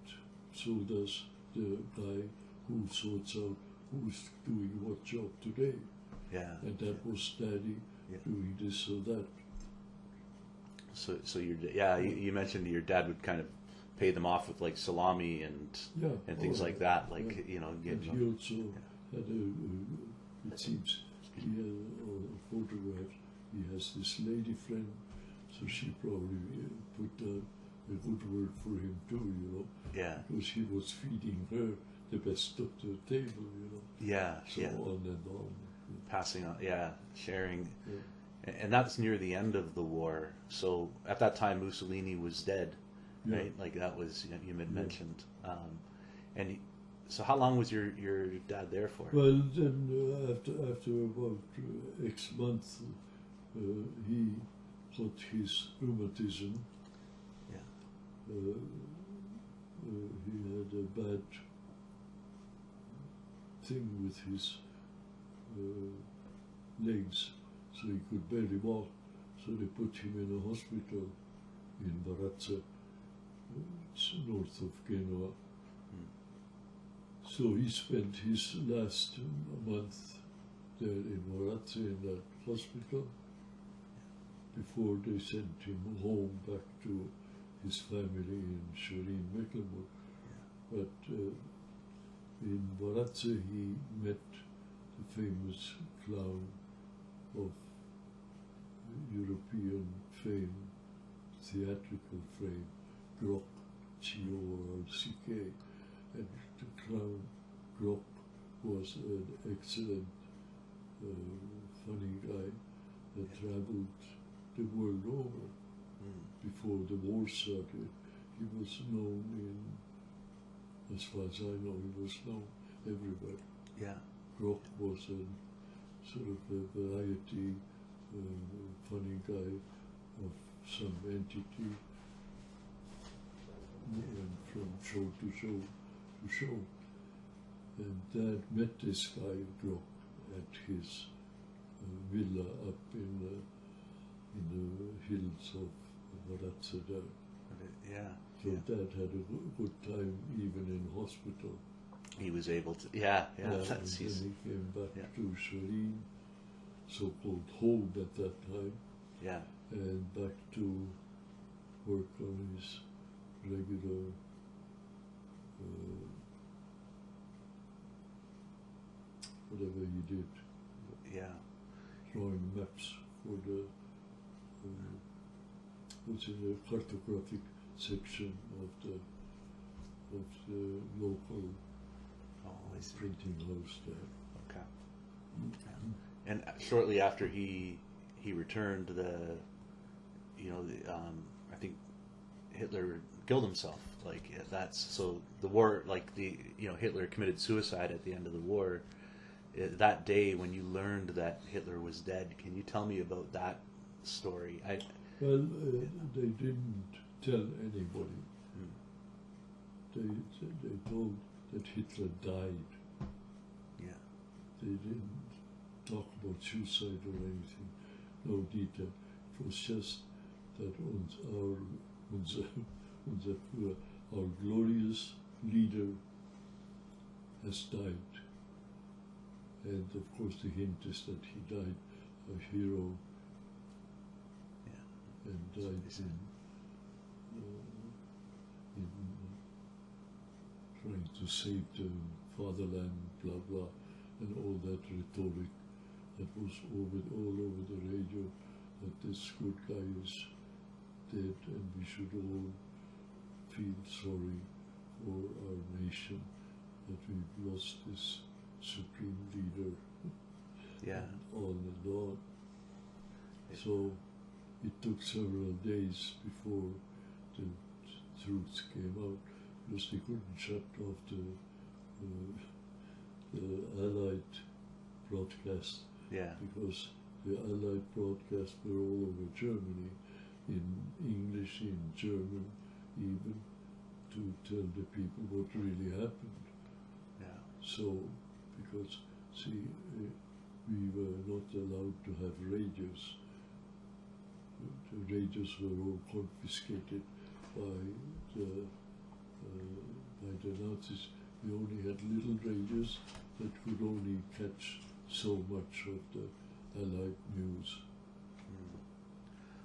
[SPEAKER 2] so does the guy who sorts out who's doing what job today.
[SPEAKER 1] Yeah.
[SPEAKER 2] And that was Daddy doing this or that.
[SPEAKER 1] So you mentioned your dad would kind of pay them off with like salami and things like that, like
[SPEAKER 2] and he also had it seems he had a photograph. He has this lady friend, so she probably put a good word for him too,
[SPEAKER 1] Yeah.
[SPEAKER 2] because he was feeding her the best of the table,
[SPEAKER 1] Yeah.
[SPEAKER 2] So on and on.
[SPEAKER 1] Passing on, sharing. Yeah. And that's near the end of the war. So at that time, Mussolini was dead, right? Like that was, you had mentioned. So how long was your dad there for?
[SPEAKER 2] Well, then after about X months, he got his rheumatism.
[SPEAKER 1] Yeah.
[SPEAKER 2] He had a bad thing with his legs, so he could barely walk. So they put him in a hospital in Baratza, it's north of Genoa. So he spent his last month there in Varazze in that hospital before they sent him home back to his family in Schwerin, Mecklenburg. But in Varazze he met the famous clown of European fame, theatrical fame, Grock, G-O-R-C-K. And the clown Grock was an excellent, funny guy that traveled the world over. Before the war started, he was known in, as far as I know, he was known everywhere.
[SPEAKER 1] Yeah.
[SPEAKER 2] Grock was a sort of a variety, funny guy of some entity, and from show to show to show. And Dad met this guy, Grock, at his villa up in the hills of Varazze there.
[SPEAKER 1] Yeah.
[SPEAKER 2] So Dad had a good time even in hospital.
[SPEAKER 1] He was able to, yeah.
[SPEAKER 2] And
[SPEAKER 1] That's
[SPEAKER 2] then he came back
[SPEAKER 1] yeah.
[SPEAKER 2] to Schwerin, so-called home at that time,
[SPEAKER 1] Yeah.
[SPEAKER 2] and back to work on his regular whatever he did,
[SPEAKER 1] Yeah.
[SPEAKER 2] drawing maps for the what's in the cartographic section of the local printing house there.
[SPEAKER 1] Okay. And shortly after he returned, I think Hitler killed himself. Like that's so the war. Like Hitler committed suicide at the end of the war. That day when you learned that Hitler was dead, can you tell me about that story?
[SPEAKER 2] Well, they didn't tell anybody. They told that Hitler died.
[SPEAKER 1] Yeah.
[SPEAKER 2] They didn't talk about suicide or anything, no detail. It was just that our glorious leader has died. And of course the hint is that he died a hero.
[SPEAKER 1] Yeah.
[SPEAKER 2] And died in trying to save the fatherland, blah blah, and all that rhetoric that was all over the radio, that this good guy is dead and we should all feel sorry for our nation, that we've lost this supreme leader.
[SPEAKER 1] Yeah.
[SPEAKER 2] And on and on. So it took several days before the truth came out, because they couldn't shut off the Allied broadcast.
[SPEAKER 1] Yeah.
[SPEAKER 2] Because the Allied broadcasts were all over Germany, in English, in German, even, to tell the people what really happened.
[SPEAKER 1] Yeah.
[SPEAKER 2] So, because, see, we were not allowed to have radios. The radios were all confiscated by the Nazis. We only had little radios that could only catch so much of the Allied news.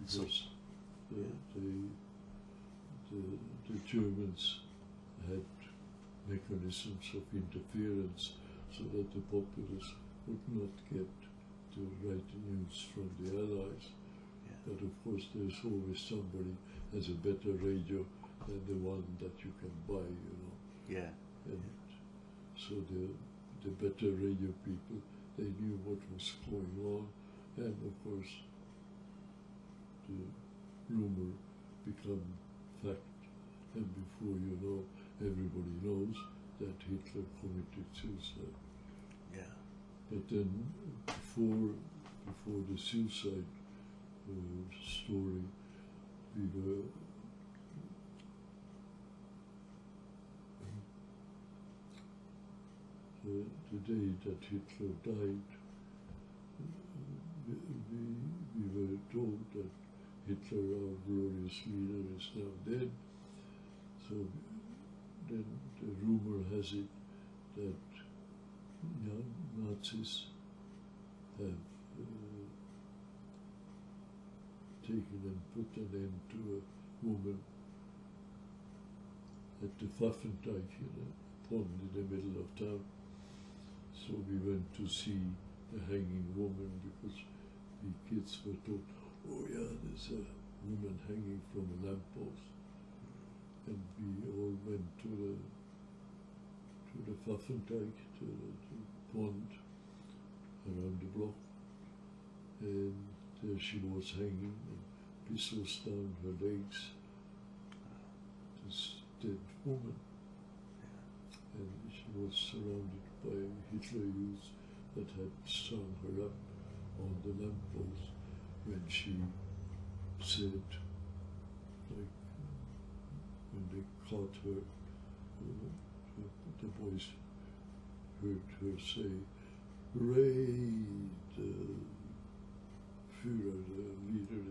[SPEAKER 2] Because the Germans had mechanisms of interference so that the populace would not get the right news from the Allies.
[SPEAKER 1] Yeah.
[SPEAKER 2] But of course there's always somebody has a better radio than the one that you can buy,
[SPEAKER 1] Yeah.
[SPEAKER 2] And so the better radio people, they knew what was going on, and of course the rumor become fact, and before you know, everybody knows that Hitler committed suicide.
[SPEAKER 1] Yeah.
[SPEAKER 2] But then before the suicide story, we were the day that Hitler died, we were told that Hitler, our glorious leader, is now dead, So then the rumor has it that young Nazis have taken and put an end to a woman at the Pfaffenteich, in a pond in the middle of town. So we went to see the hanging woman because we kids were told, oh yeah, there's a woman hanging from a lamppost. And we all went to the Pfaffenteich, to the pond around the block. And there she was hanging, and pistols down her legs. This dead woman. And she was surrounded by Hitler youths that had strung her up on the lamppost when she said, like, when they caught her, the boys heard her say, "Hooray, the Führer, the leader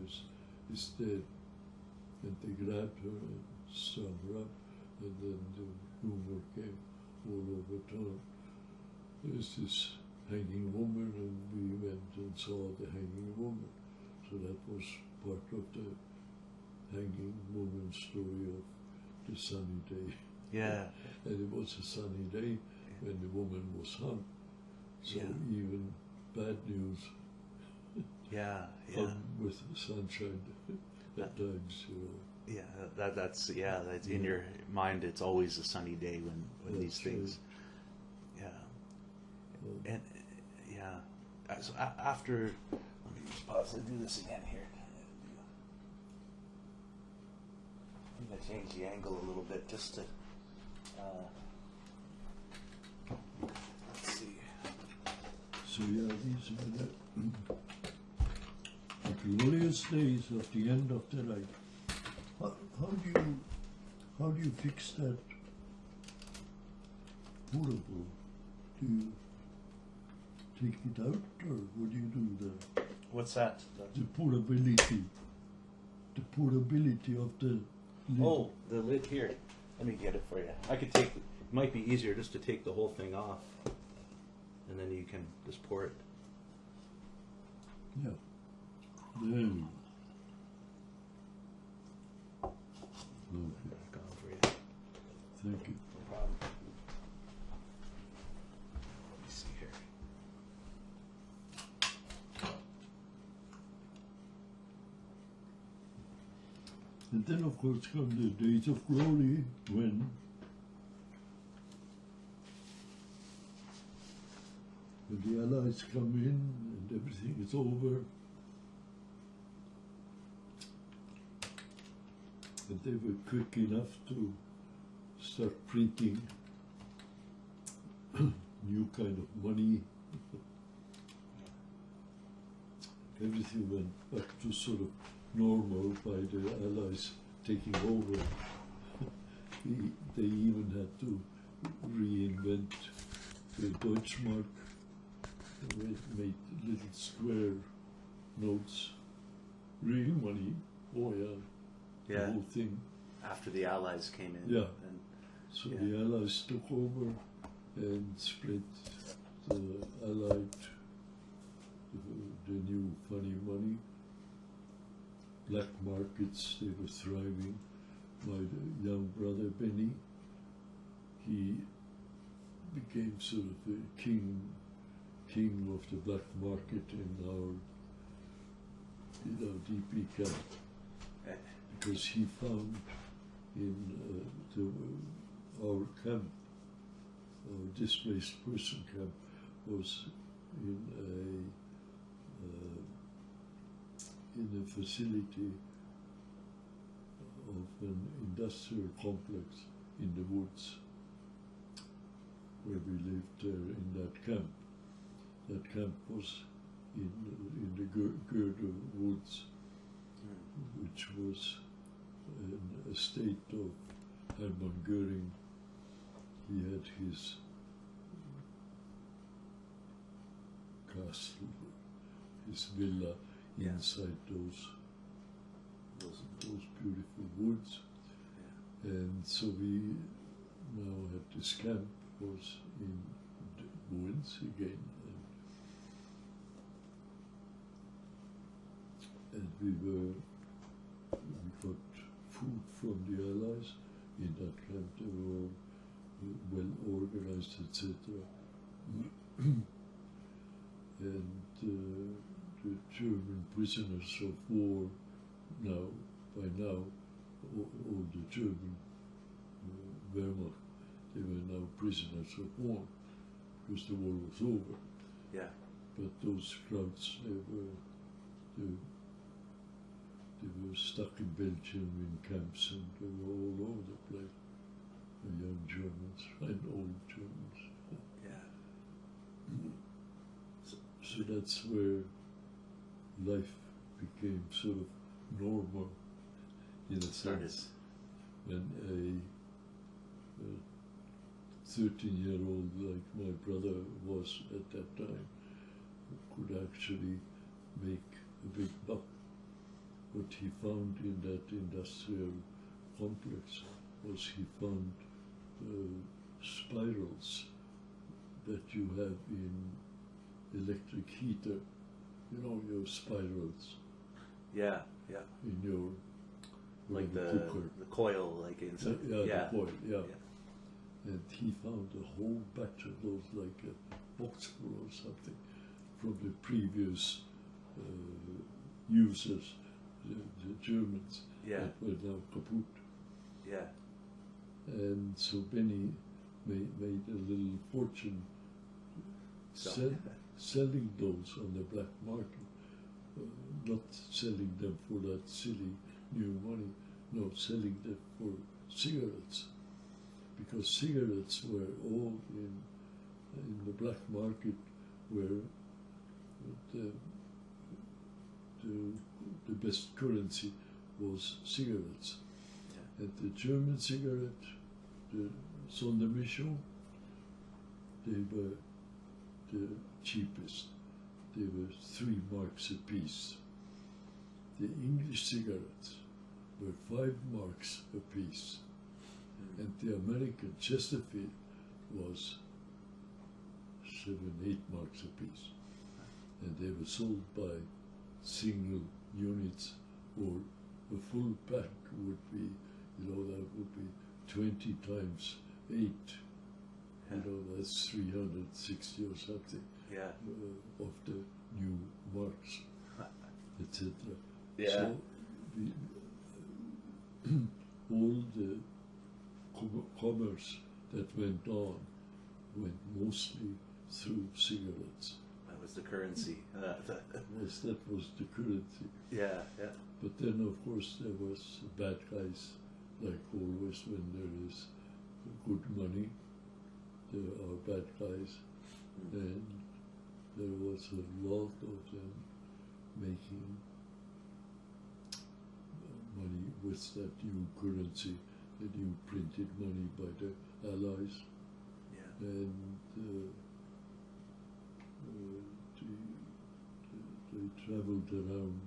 [SPEAKER 2] is dead." And they grabbed her and strung her up, and then the rumor came all over town. There's this hanging woman, and we went and saw the hanging woman. So that was part of the hanging woman story of the sunny day.
[SPEAKER 1] Yeah.
[SPEAKER 2] And it was a sunny day when the woman was hung. So even bad news come with sunshine at times, you know.
[SPEAKER 1] Yeah, that's in your mind. It's always a sunny day when these things. Right. Yeah, and so after, let me just pause and do this again here. I'm gonna change the angle a little bit just to. Let's see.
[SPEAKER 2] So these are the glorious days of the end of the life. How do you fix that portable? Do you take it out, or what do you do there?
[SPEAKER 1] What's that?
[SPEAKER 2] The portability of the lid.
[SPEAKER 1] Oh, the lid here. Let me get it for you. I could take. It might be easier just to take the whole thing off, and then you can just pour it.
[SPEAKER 2] Yeah. There we go. Okay.
[SPEAKER 1] Gone for you.
[SPEAKER 2] Thank you.
[SPEAKER 1] No problem. Let me see here.
[SPEAKER 2] And then, of course, come the days of glory when the Allies come in and everything is over. And they were quick enough to start printing new kind of money. Everything went back to sort of normal by the Allies taking over. They even had to reinvent the Deutschmark. They made little square notes, real money. Oh yeah. The whole thing.
[SPEAKER 1] After the Allies came in.
[SPEAKER 2] Yeah. And so the Allies took over and spread the Allied, the new funny money. Black markets, they were thriving. My young brother Benny, he became sort of the king of the black market in our DP camp. Because he found in our camp, our displaced person camp, was in a facility of an industrial complex in the woods, where we lived there in that camp. That camp was in the Goethe woods, which was an estate of Hermann Göring. He had his castle, his villa inside those beautiful woods. And so we now had this camp was in Woens again, and we got food from the Allies in that camp. They were all well organized, etc. And the German prisoners of war by now, all the German Wehrmacht, they were now prisoners of war because the war was over.
[SPEAKER 1] Yeah.
[SPEAKER 2] But those crowds, they were stuck in Belgium in camps, and they were all over the place. The young Germans and old Germans.
[SPEAKER 1] Yeah.
[SPEAKER 2] So that's where life became sort of normal, in a sense. When a 13-year-old like my brother was at that time could actually make a big buck. What he found in that industrial complex was he found spirals that you have in electric heater, you know, your spirals.
[SPEAKER 1] Yeah, yeah.
[SPEAKER 2] In your
[SPEAKER 1] like the
[SPEAKER 2] cooker.
[SPEAKER 1] The coil, like inside.
[SPEAKER 2] The coil, yeah. And he found a whole batch of those, like a box full or something, from the previous users, the Germans, that were now kaput.
[SPEAKER 1] Yeah.
[SPEAKER 2] And so Benny made a little fortune selling those on the black market, not selling them for that silly new money, no, selling them for cigarettes, because cigarettes were all in the black market, where the best currency was cigarettes. Yeah. And the German cigarette, the Sondermischung, they were the cheapest. They were 3 marks a piece. The English cigarettes were 5 marks a piece. And the American Chesterfield was 7, 8 marks a piece. And they were sold by single units, or a full pack would be, you know, that would be 20 times 8. You know, that's 360 or something of the new marks, etc.
[SPEAKER 1] Yeah.
[SPEAKER 2] So all the commerce that went on went mostly through cigarettes.
[SPEAKER 1] That was the currency.
[SPEAKER 2] That was the currency.
[SPEAKER 1] Yeah, yeah.
[SPEAKER 2] But then, of course, there was bad guys, like always when there is good money. There are bad guys, and there was a lot of them making money with that new currency, the new printed money by the Allies. Yeah. And they traveled around,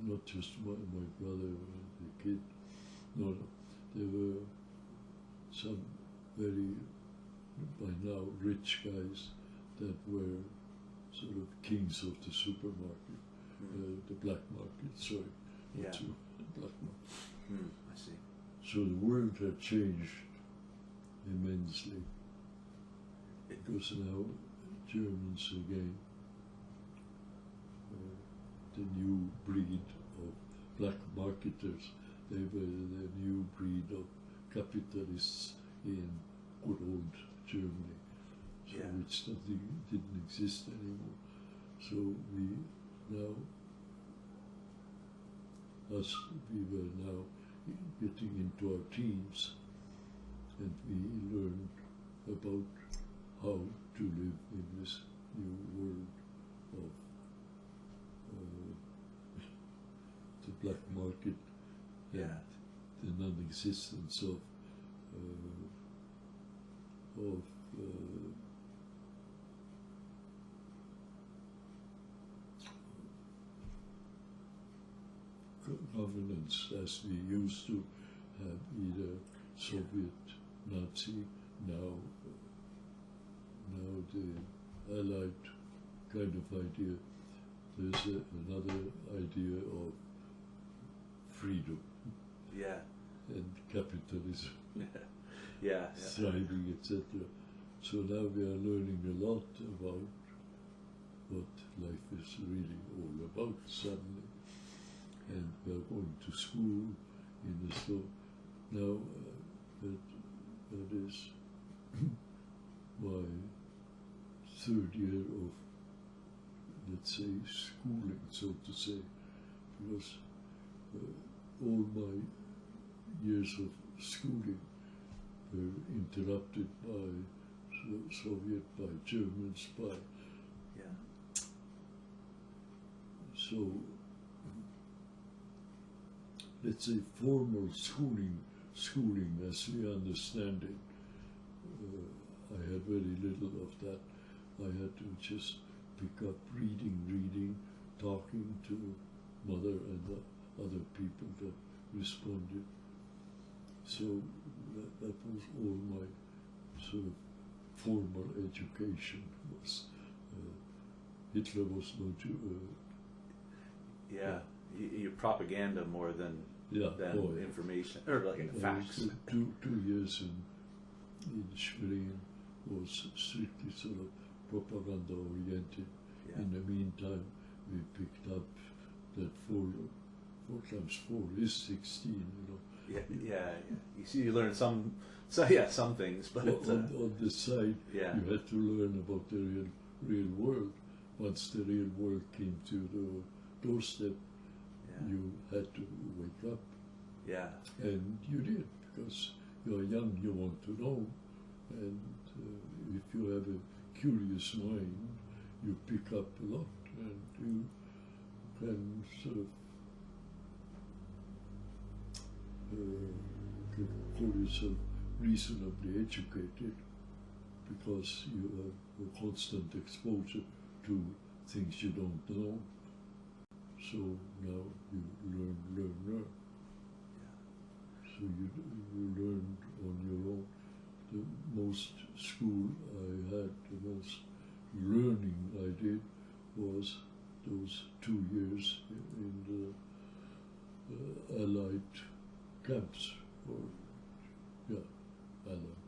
[SPEAKER 2] not just my brother, the kid, no, there were some very, by now, rich guys that were sort of kings of the supermarket, the black market, sorry, not black market.
[SPEAKER 1] I see.
[SPEAKER 2] So the world had changed immensely, because now Germans again, the new breed of black marketers, they were the new breed of capitalists in good old Germany, so which didn't exist anymore. So we were now getting into our teens, and we learned about how to live in this new world of the black market and the non-existence of governance as we used to have either Soviet, Nazi, now the Allied kind of idea. There's another idea of freedom
[SPEAKER 1] Yeah.
[SPEAKER 2] and capitalism,
[SPEAKER 1] Yeah.
[SPEAKER 2] thriving, etc. So now we are learning a lot about what life is really all about suddenly. And we are going to school in the store. Now, that is my third year of, let's say, schooling, so to say, because all my years of schooling were interrupted by Soviet, by Germans, by...
[SPEAKER 1] Yeah.
[SPEAKER 2] So, let's say, formal schooling as we understand it, I had very little of that. I had to just pick up reading, talking to mother and the other people that responded. So that was all my sort of formal education was. Hitler was no Jew.
[SPEAKER 1] Yeah. Your propaganda more than information or like facts.
[SPEAKER 2] 2 years in Schwerin was strictly sort of propaganda oriented.
[SPEAKER 1] Yeah.
[SPEAKER 2] In the meantime, we picked up that 4 times 4 is 16. You know.
[SPEAKER 1] Yeah. You see, you learn some things, but
[SPEAKER 2] on the side,
[SPEAKER 1] yeah.
[SPEAKER 2] you had to learn about the real world. Once the real world came to the doorstep, you had to wake up.
[SPEAKER 1] Yeah.
[SPEAKER 2] And you did, because you're young, you want to know. And if you have a curious mind, you pick up a lot, and you can sort of call yourself reasonably educated, because you have a constant exposure to things you don't know. So now you learn. So you learned on your own. The most school I had, the most learning I did was those 2 years in the Allied camps, Allied.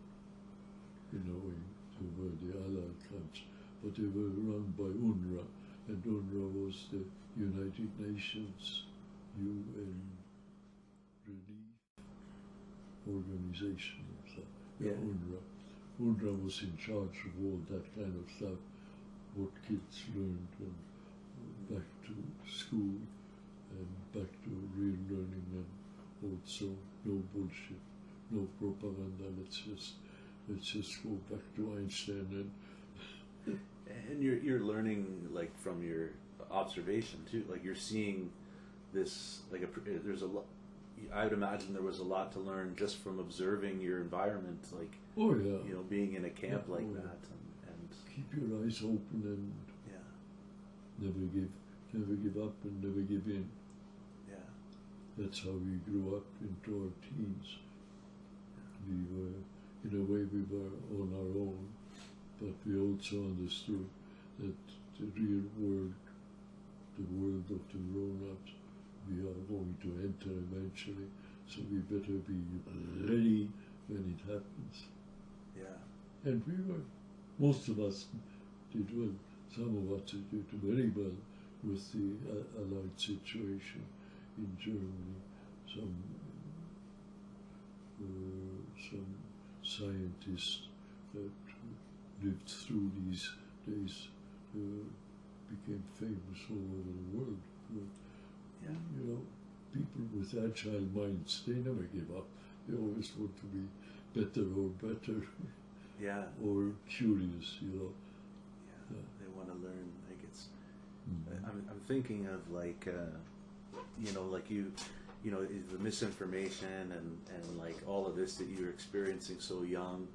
[SPEAKER 2] In a way, they were the Allied camps, but they were run by UNRWA, and UNRWA was the United Nations UN relief organization. UNRWA was in charge of all that kind of stuff, what kids learned, and back to school and back to real learning, and also no bullshit, no propaganda. Let's just go back to Einstein
[SPEAKER 1] and you're learning like from your observation too. Like you're seeing this there's a lot. I would imagine there was a lot to learn just from observing your environment, like being in a camp that, and
[SPEAKER 2] keep your eyes open and never give up and never give in.
[SPEAKER 1] Yeah,
[SPEAKER 2] that's how we grew up into our teens. We were, in a way, we were on our own, but we also understood that the real world, the world of the grown-ups, we are going to enter eventually, so we better be ready when it happens.
[SPEAKER 1] Yeah.
[SPEAKER 2] And we were, most of us did well. Some of us did very well with the Allied situation in Germany. Some scientists that lived through these days became famous all over the world.
[SPEAKER 1] Yeah.
[SPEAKER 2] You know, people with agile minds, they never give up. They always want to be better or better.
[SPEAKER 1] Yeah.
[SPEAKER 2] Or curious, you know.
[SPEAKER 1] Yeah. They want to learn. Like it's. I'm thinking of like, the misinformation and like all of this that you're experiencing so young,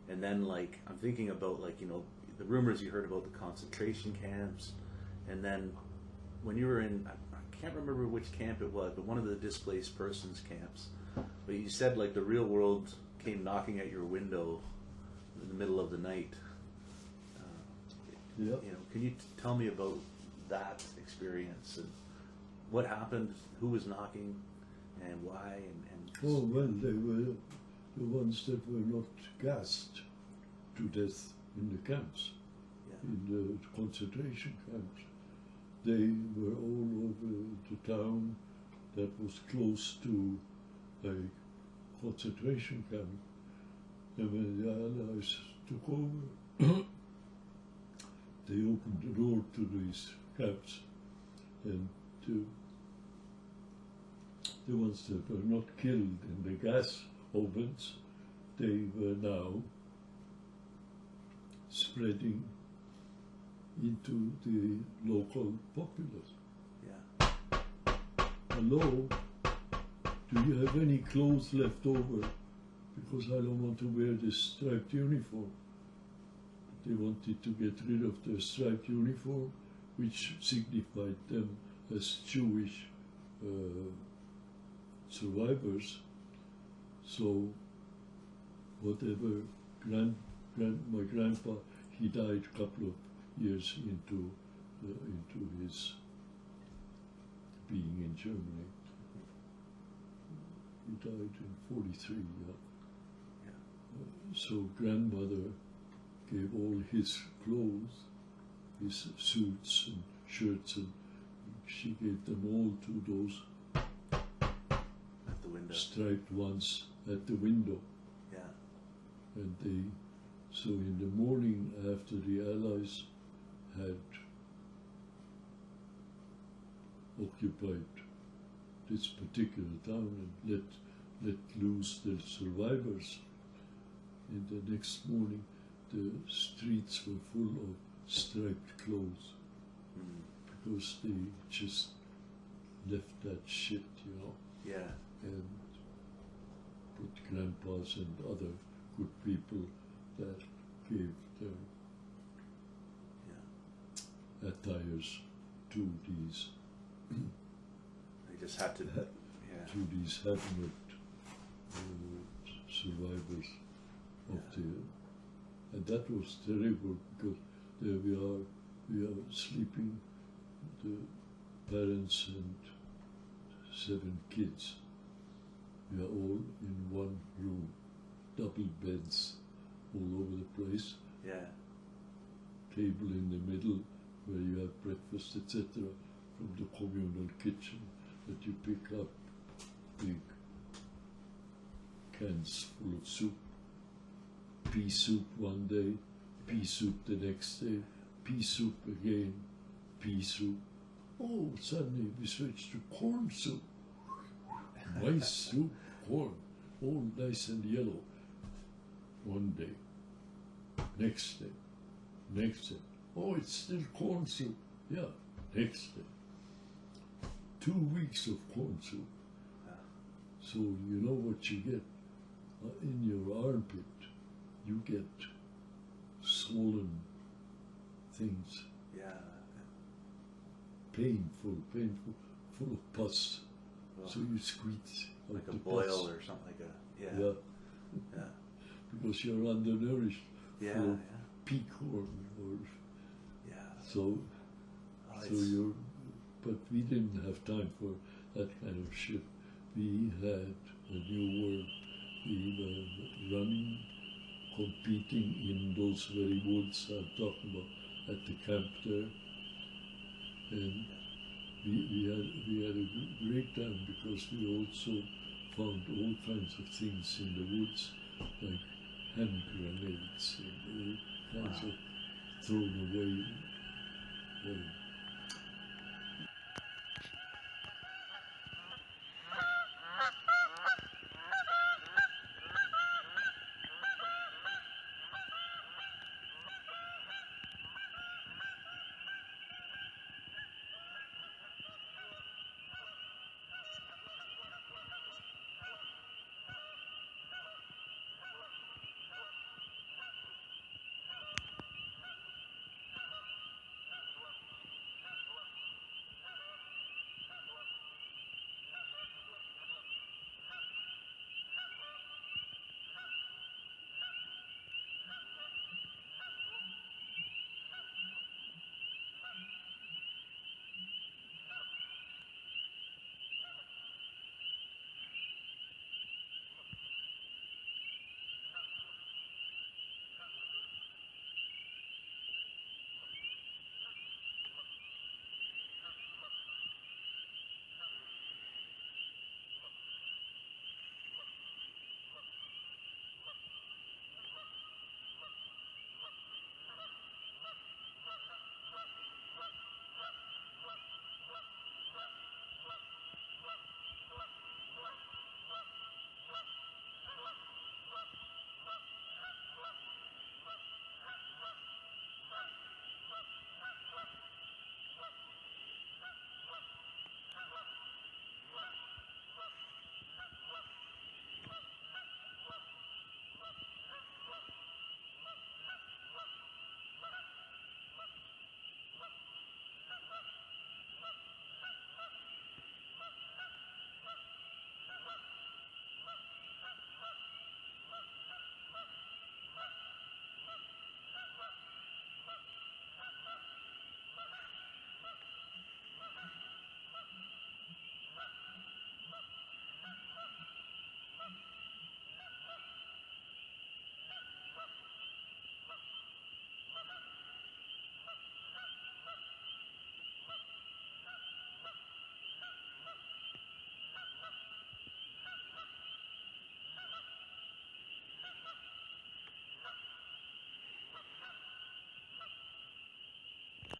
[SPEAKER 1] and then like I'm thinking about like the rumors you heard about the concentration camps, and then when you were in. I can't remember which camp it was, but one of the displaced persons camps, But you said like the real world came knocking at your window in the middle of the night.
[SPEAKER 2] Yeah.
[SPEAKER 1] You know, can you tell me about that experience and what happened? Who was knocking, and why? And
[SPEAKER 2] Oh well, they were the ones that were not gassed to death in the camps,
[SPEAKER 1] yeah,
[SPEAKER 2] in the concentration camps. They were all over the town that was close to a concentration camp. And when the Allies took over, they opened the door to these camps, and the ones that were not killed in the gas ovens, they were now spreading into the local populace.
[SPEAKER 1] yeah.
[SPEAKER 2] Hello, do you have any clothes left over? Because I don't want to wear this striped uniform. They wanted to get rid of their striped uniform, which signified them as Jewish survivors. So whatever, my grandpa, he died a couple of years into his being in Germany. He died in 43, yeah. So grandmother gave all his clothes, his suits and shirts, and she gave them all to those
[SPEAKER 1] At the window.
[SPEAKER 2] striped ones at the window.
[SPEAKER 1] Yeah.
[SPEAKER 2] And so in the morning after the Allies had occupied this particular town and let loose the survivors, in the next morning the streets were full of striped clothes because they just left that shit, you know.
[SPEAKER 1] Yeah.
[SPEAKER 2] And put grandpas and other good people that gave their
[SPEAKER 1] Yeah.
[SPEAKER 2] attires to these
[SPEAKER 1] They just had to. Yeah.
[SPEAKER 2] to these helmet survivors of the, and that was terrible because there we are sleeping, the parents and 7 kids. We are all in one room, double beds all over the place,
[SPEAKER 1] Yeah.
[SPEAKER 2] table in the middle where you have breakfast, etc. from the communal kitchen that you pick up big cans full of soup. Pea soup one day, pea soup the next day, pea soup again, pea soup. Oh, suddenly we switched to corn soup. Nice soup, corn, all nice and yellow. One day, next day, next day. Oh, it's still corn soup. Yeah, next day. 2 weeks of corn soup. So you know what you get in your armpit. You get swollen things,
[SPEAKER 1] Yeah.
[SPEAKER 2] painful, full of pus.
[SPEAKER 1] Well,
[SPEAKER 2] So you squeeze out
[SPEAKER 1] like a
[SPEAKER 2] the
[SPEAKER 1] boil
[SPEAKER 2] pus.
[SPEAKER 1] or something like a. Yeah.
[SPEAKER 2] Yeah,
[SPEAKER 1] Yeah.
[SPEAKER 2] because you're undernourished.
[SPEAKER 1] Yeah.
[SPEAKER 2] Full of
[SPEAKER 1] Yeah.
[SPEAKER 2] pea corn or
[SPEAKER 1] Yeah.
[SPEAKER 2] so.
[SPEAKER 1] Oh,
[SPEAKER 2] So
[SPEAKER 1] it's-
[SPEAKER 2] you're, but we didn't have time for that kind of shit. We had a new world. We were running, competing in those very woods I'm talking about at the camp there. And we had a great time because we also found all kinds of things in the woods, like hand grenades and all kinds of thrown away